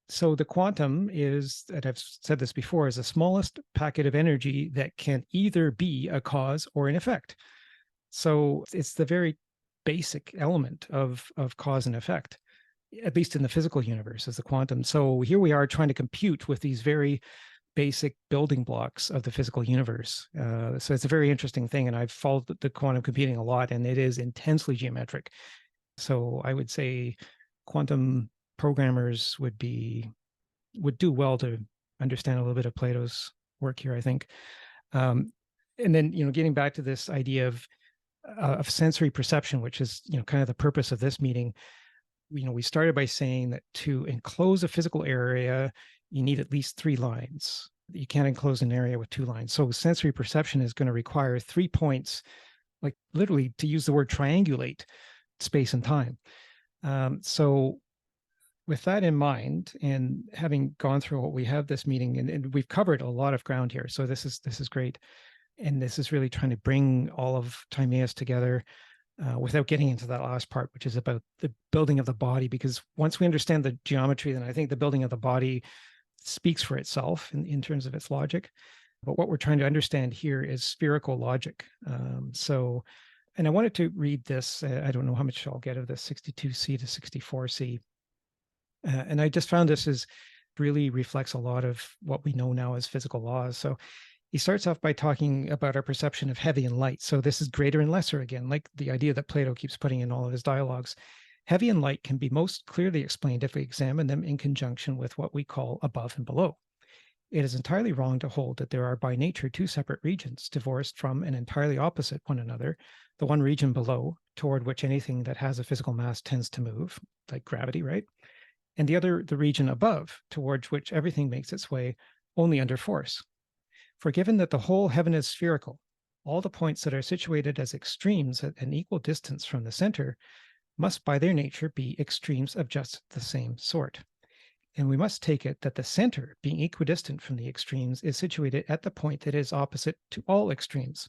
So the quantum is, and I've said this before, is the smallest packet of energy that can either be a cause or an effect. So it's the very basic element of cause and effect, at least in the physical universe, is the quantum. So here we are trying to compute with these very basic building blocks of the physical universe. So it's a very interesting thing. And I've followed the quantum computing a lot, and it is intensely geometric. So I would say quantum programmers would do well to understand a little bit of Plato's work here, I think. And then, getting back to this idea of sensory perception, which is, kind of the purpose of this meeting. We started by saying that to enclose a physical area, you need at least 3 lines. You can't enclose an area with 2 lines. So sensory perception is going to require 3 points, like literally, to use the word triangulate space and time. So with that in mind, and having gone through what we have this meeting, and we've covered a lot of ground here, so this is great, and this is really trying to bring all of Timaeus together without getting into that last part, which is about the building of the body. Because once we understand the geometry, then I think the building of the body speaks for itself in terms of its logic. But what we're trying to understand here is spherical logic. And I wanted to read this. I don't know how much I'll get of this 62c to 64c. And I just found this is really reflects a lot of what we know now as physical laws. So he starts off by talking about our perception of heavy and light. So this is greater and lesser again, like the idea that Plato keeps putting in all of his dialogues. Heavy and light can be most clearly explained if we examine them in conjunction with what we call above and below. It is entirely wrong to hold that there are by nature two separate regions, divorced from and entirely opposite one another. The one region below, toward which anything that has a physical mass tends to move, like gravity, right? And the other, the region above, towards which everything makes its way only under force. For given that the whole heaven is spherical, all the points that are situated as extremes at an equal distance from the center must by their nature be extremes of just the same sort. And we must take it that the center, being equidistant from the extremes, is situated at the point that is opposite to all extremes.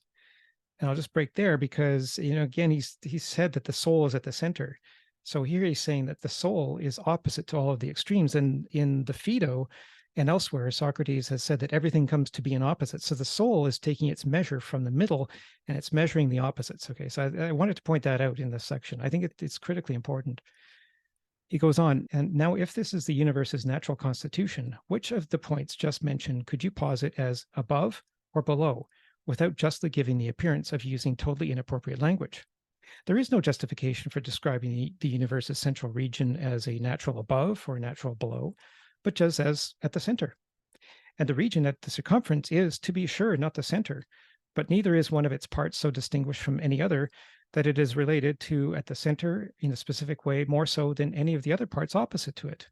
And I'll just break there because, again, he said that the soul is at the center. So here he's saying that the soul is opposite to all of the extremes. And in the Phaedo and elsewhere, Socrates has said that everything comes to be an opposite. So the soul is taking its measure from the middle and it's measuring the opposites. Okay, so I wanted to point that out in this section. I think it's critically important. He goes on, and now if this is the universe's natural constitution, which of the points just mentioned could you posit as above or below, without justly giving the appearance of using totally inappropriate language? There is no justification for describing the universe's central region as a natural above or a natural below, but just as at the center. And the region at the circumference is, to be sure, not the center, but neither is one of its parts so distinguished from any other that it is related to at the center in a specific way more so than any of the other parts opposite to it.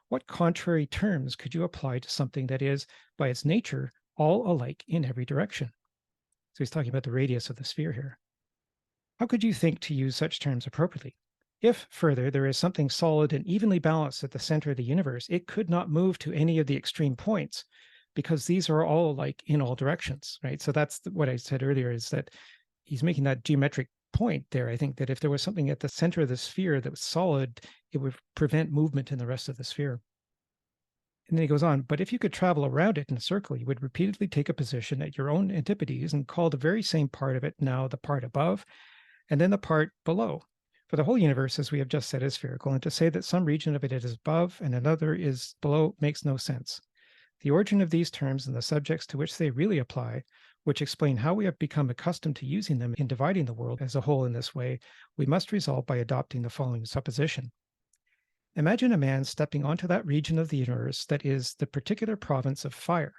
What contrary terms could you apply to something that is, by its nature, all alike in every direction? So he's talking about the radius of the sphere here. How could you think to use such terms appropriately? If, further, there is something solid and evenly balanced at the center of the universe, it could not move to any of the extreme points because these are all alike in all directions, right? So that's what I said earlier, is that he's making that geometric point there. I think that if there was something at the center of the sphere that was solid, it would prevent movement in the rest of the sphere. And then he goes on, but if you could travel around it in a circle, you would repeatedly take a position at your own antipodes and call the very same part of it now the part above, and then the part below. For the whole universe, as we have just said, is spherical, and to say that some region of it is above and another is below makes no sense. The origin of these terms and the subjects to which they really apply, which explain how we have become accustomed to using them in dividing the world as a whole in this way, we must resolve by adopting the following supposition. Imagine a man stepping onto that region of the universe that is the particular province of fire,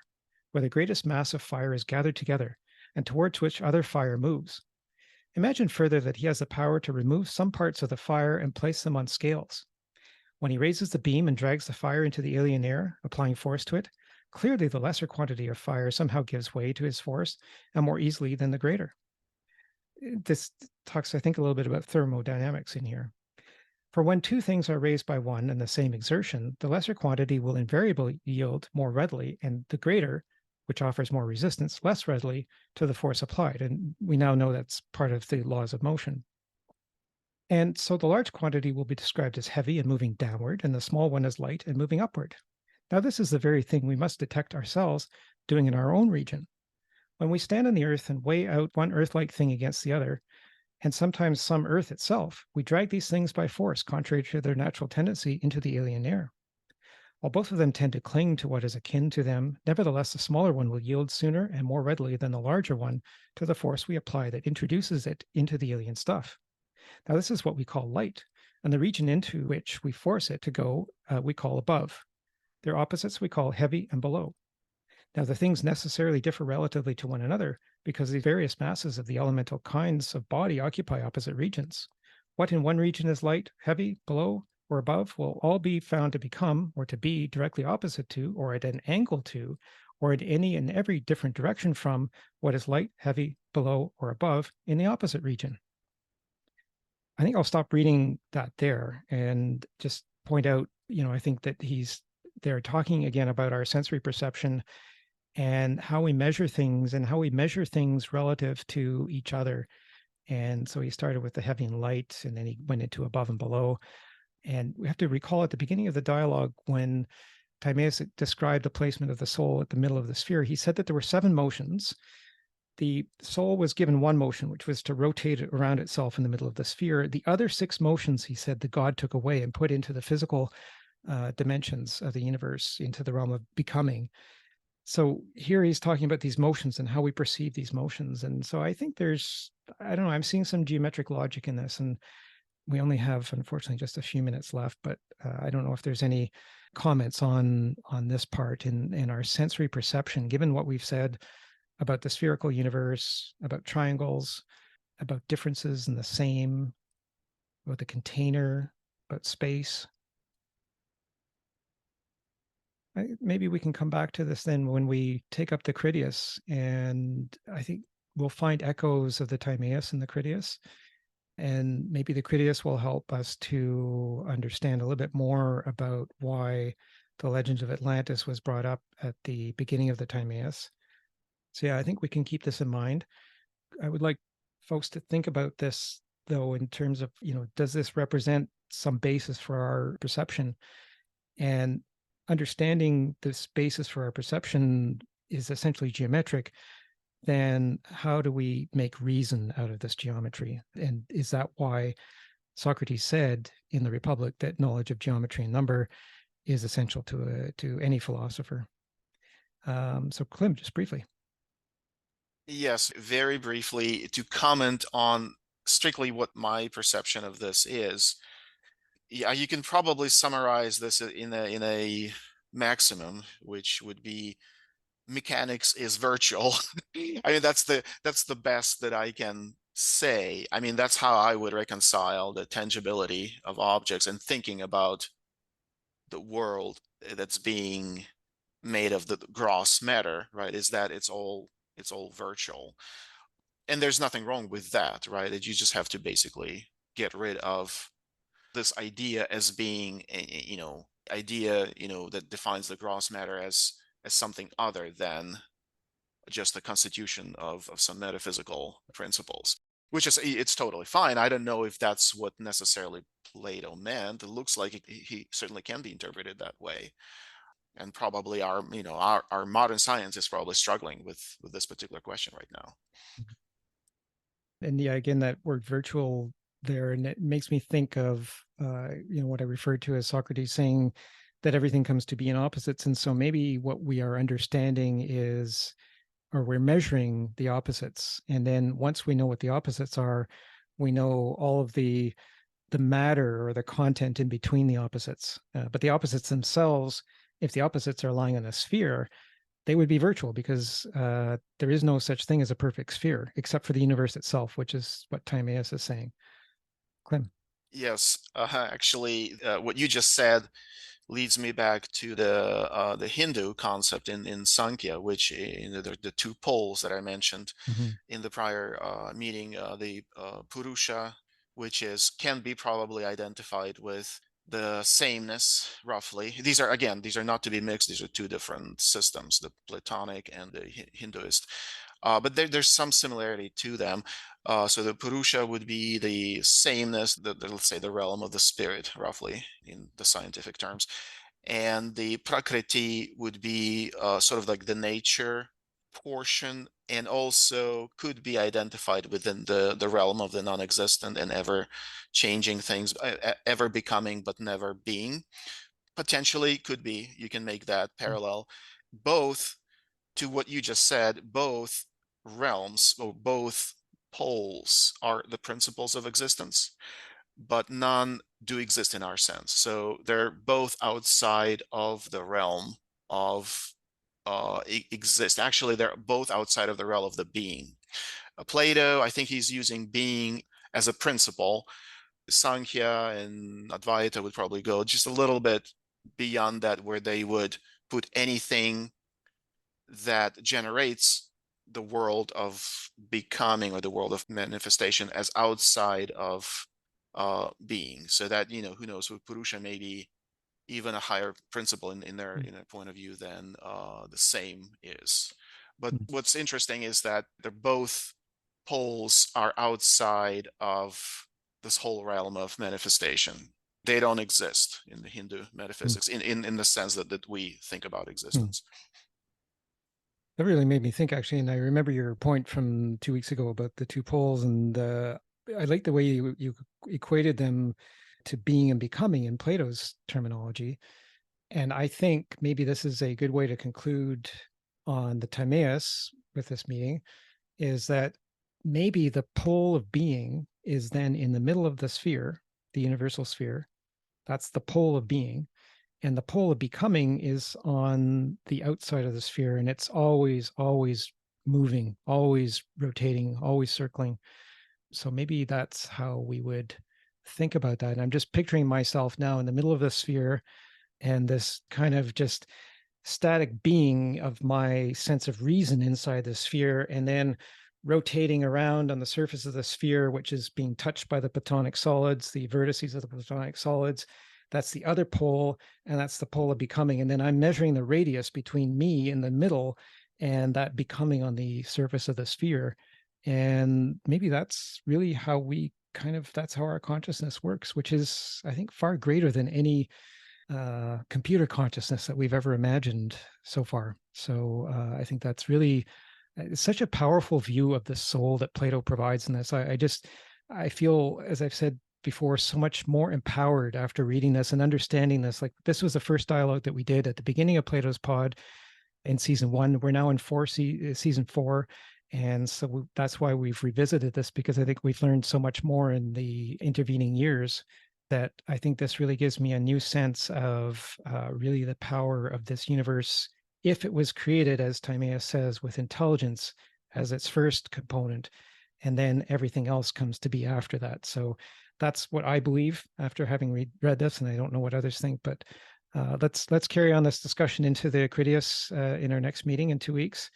where the greatest mass of fire is gathered together, and towards which other fire moves. Imagine further that he has the power to remove some parts of the fire and place them on scales. When he raises the beam and drags the fire into the alien air, applying force to it, clearly the lesser quantity of fire somehow gives way to his force and more easily than the greater. This talks, I think, a little bit about thermodynamics in here. For when two things are raised by one and the same exertion, the lesser quantity will invariably yield more readily, and the greater, which offers more resistance, less readily to the force applied. And we now know that's part of the laws of motion. And so the large quantity will be described as heavy and moving downward, and the small one as light and moving upward. Now, this is the very thing we must detect ourselves doing in our own region. When we stand on the earth and weigh out one earth-like thing against the other, and sometimes some earth itself, we drag these things by force, contrary to their natural tendency, into the alien air. While both of them tend to cling to what is akin to them, nevertheless, the smaller one will yield sooner and more readily than the larger one to the force we apply that introduces it into the alien stuff. Now, this is what we call light, and the region into which we force it to go, we call above. Their opposites we call heavy and below. Now, the things necessarily differ relatively to one another because the various masses of the elemental kinds of body occupy opposite regions. What in one region is light, heavy, below, or above will all be found to become or to be directly opposite to, or at an angle to, or in any and every different direction from what is light, heavy, below, or above in the opposite region. I think I'll stop reading that there and just point out I think that they're talking again about our sensory perception and how we measure things and how we measure things relative to each other. And so he started with the heavy and light, and then he went into above and below. And we have to recall at the beginning of the dialogue when Timaeus described the placement of the soul at the middle of the sphere, he said that there were 7 motions. The soul was given one motion, which was to rotate it around itself in the middle of the sphere. The other 6 motions, he said, the God took away and put into the physical dimensions of the universe, into the realm of becoming. So here he's talking about these motions and how we perceive these motions. And so I think I don't know, I'm seeing some geometric logic in this. And we only have, unfortunately, just a few minutes left, but I don't know if there's any comments on this part in our sensory perception, given what we've said about the spherical universe, about triangles, about differences in the same, about the container, about space. Maybe we can come back to this then when we take up the Critias, and I think we'll find echoes of the Timaeus and the Critias, and maybe the Critias will help us to understand a little bit more about why the legend of Atlantis was brought up at the beginning of the Timaeus. So yeah, I think we can keep this in mind. I would like folks to think about this, though, in terms of, does this represent some basis for our perception? And understanding this basis for our perception is essentially geometric, then how do we make reason out of this geometry? And is that why Socrates said in the Republic that knowledge of geometry and number is essential to any philosopher? So Klim, just briefly. Yes, very briefly to comment on strictly what my perception of this is. Yeah, you can probably summarize this in a maximum, which would be mechanics is virtual. I mean, that's the best that I can say. I mean, that's how I would reconcile the tangibility of objects and thinking about the world that's being made of the gross matter, right? Is that it's all virtual. And there's nothing wrong with that, right? That you just have to basically get rid of this idea as being idea that defines the gross matter as something other than just the constitution of some metaphysical principles, which is, it's totally fine. I don't know if that's what necessarily Plato meant. It looks like he certainly can be interpreted that way, and probably our modern science is probably struggling with this particular question right now. And yeah, again, that word virtual there, and it makes me think of what I referred to as Socrates saying that everything comes to be in opposites. And so maybe what we are understanding is, or we're measuring the opposites. And then once we know what the opposites are, we know all of the matter or the content in between the opposites. But the opposites themselves, if the opposites are lying on a sphere, they would be virtual, because there is no such thing as a perfect sphere except for the universe itself, which is what Timaeus is saying. Klim. Yes, actually, what you just said leads me back to the Hindu concept in Sankhya, which the 2 poles that I mentioned in the prior meeting, the Purusha, which can be probably identified with the sameness, roughly. These are not to be mixed. These are 2 different systems, the Platonic and the Hinduist. But there's some similarity to them. So the Purusha would be the sameness, let's say the realm of the spirit, roughly, in the scientific terms. And the Prakriti would be sort of like the nature portion, and also could be identified within the realm of the non-existent and ever changing things, ever becoming but never being. Potentially could be, you can make that parallel. Both, to what you just said, both realms or both poles are the principles of existence, but none do exist in our sense. So they're both outside of the realm of exist. Actually, they're both outside of the realm of the being. Plato, I think he's using being as a principle. Sankhya and Advaita would probably go just a little bit beyond that, where they would put anything that generates the world of becoming or the world of manifestation as outside of being. So that, who knows, with Purusha maybe even a higher principle in their point of view than the same is. But what's interesting is that they're both poles are outside of this whole realm of manifestation. They don't exist in the Hindu metaphysics in the sense that we think about existence. That really made me think, actually, and I remember your point from 2 weeks ago about the two poles, and I like the way you equated them to being and becoming in Plato's terminology. And I think maybe this is a good way to conclude on the Timaeus with this meeting, is that maybe the pole of being is then in the middle of the sphere, the universal sphere. That's the pole of being. And the pole of becoming is on the outside of the sphere, and it's always moving, always rotating, always circling. So maybe that's how we would think about that. And I'm just picturing myself now in the middle of the sphere, and this kind of just static being of my sense of reason inside the sphere, and then rotating around on the surface of the sphere, which is being touched by the Platonic solids, the vertices of the Platonic solids. That's the other pole, and that's the pole of becoming. And then I'm measuring the radius between me in the middle and that becoming on the surface of the sphere. And maybe that's really how we that's how our consciousness works, which is, I think, far greater than any computer consciousness that we've ever imagined so far. So I think that's really such a powerful view of the soul that Plato provides in this. I feel, as I've said before, so much more empowered after reading this and understanding this. Like, this was the first dialogue that we did at the beginning of Plato's Pod in season 1. We're now in season 4. And so that's why we've revisited this, because I think we've learned so much more in the intervening years, that I think this really gives me a new sense of really the power of this universe, if it was created, as Timaeus says, with intelligence as its first component, and then everything else comes to be after that. So that's what I believe after having read this, and I don't know what others think, but let's carry on this discussion into the Critias in our next meeting in 2 weeks.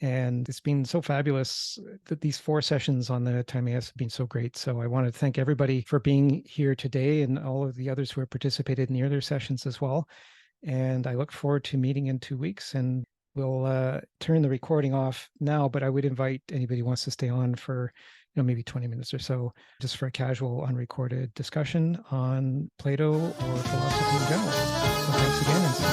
And it's been so fabulous that these 4 sessions on the Timaeus have been so great. So I want to thank everybody for being here today, and all of the others who have participated in the other sessions as well. And I look forward to meeting in 2 weeks, and we'll turn the recording off now, but I would invite anybody who wants to stay on for maybe 20 minutes or so, just for a casual unrecorded discussion on Plato or philosophy in general. So thanks again, and see you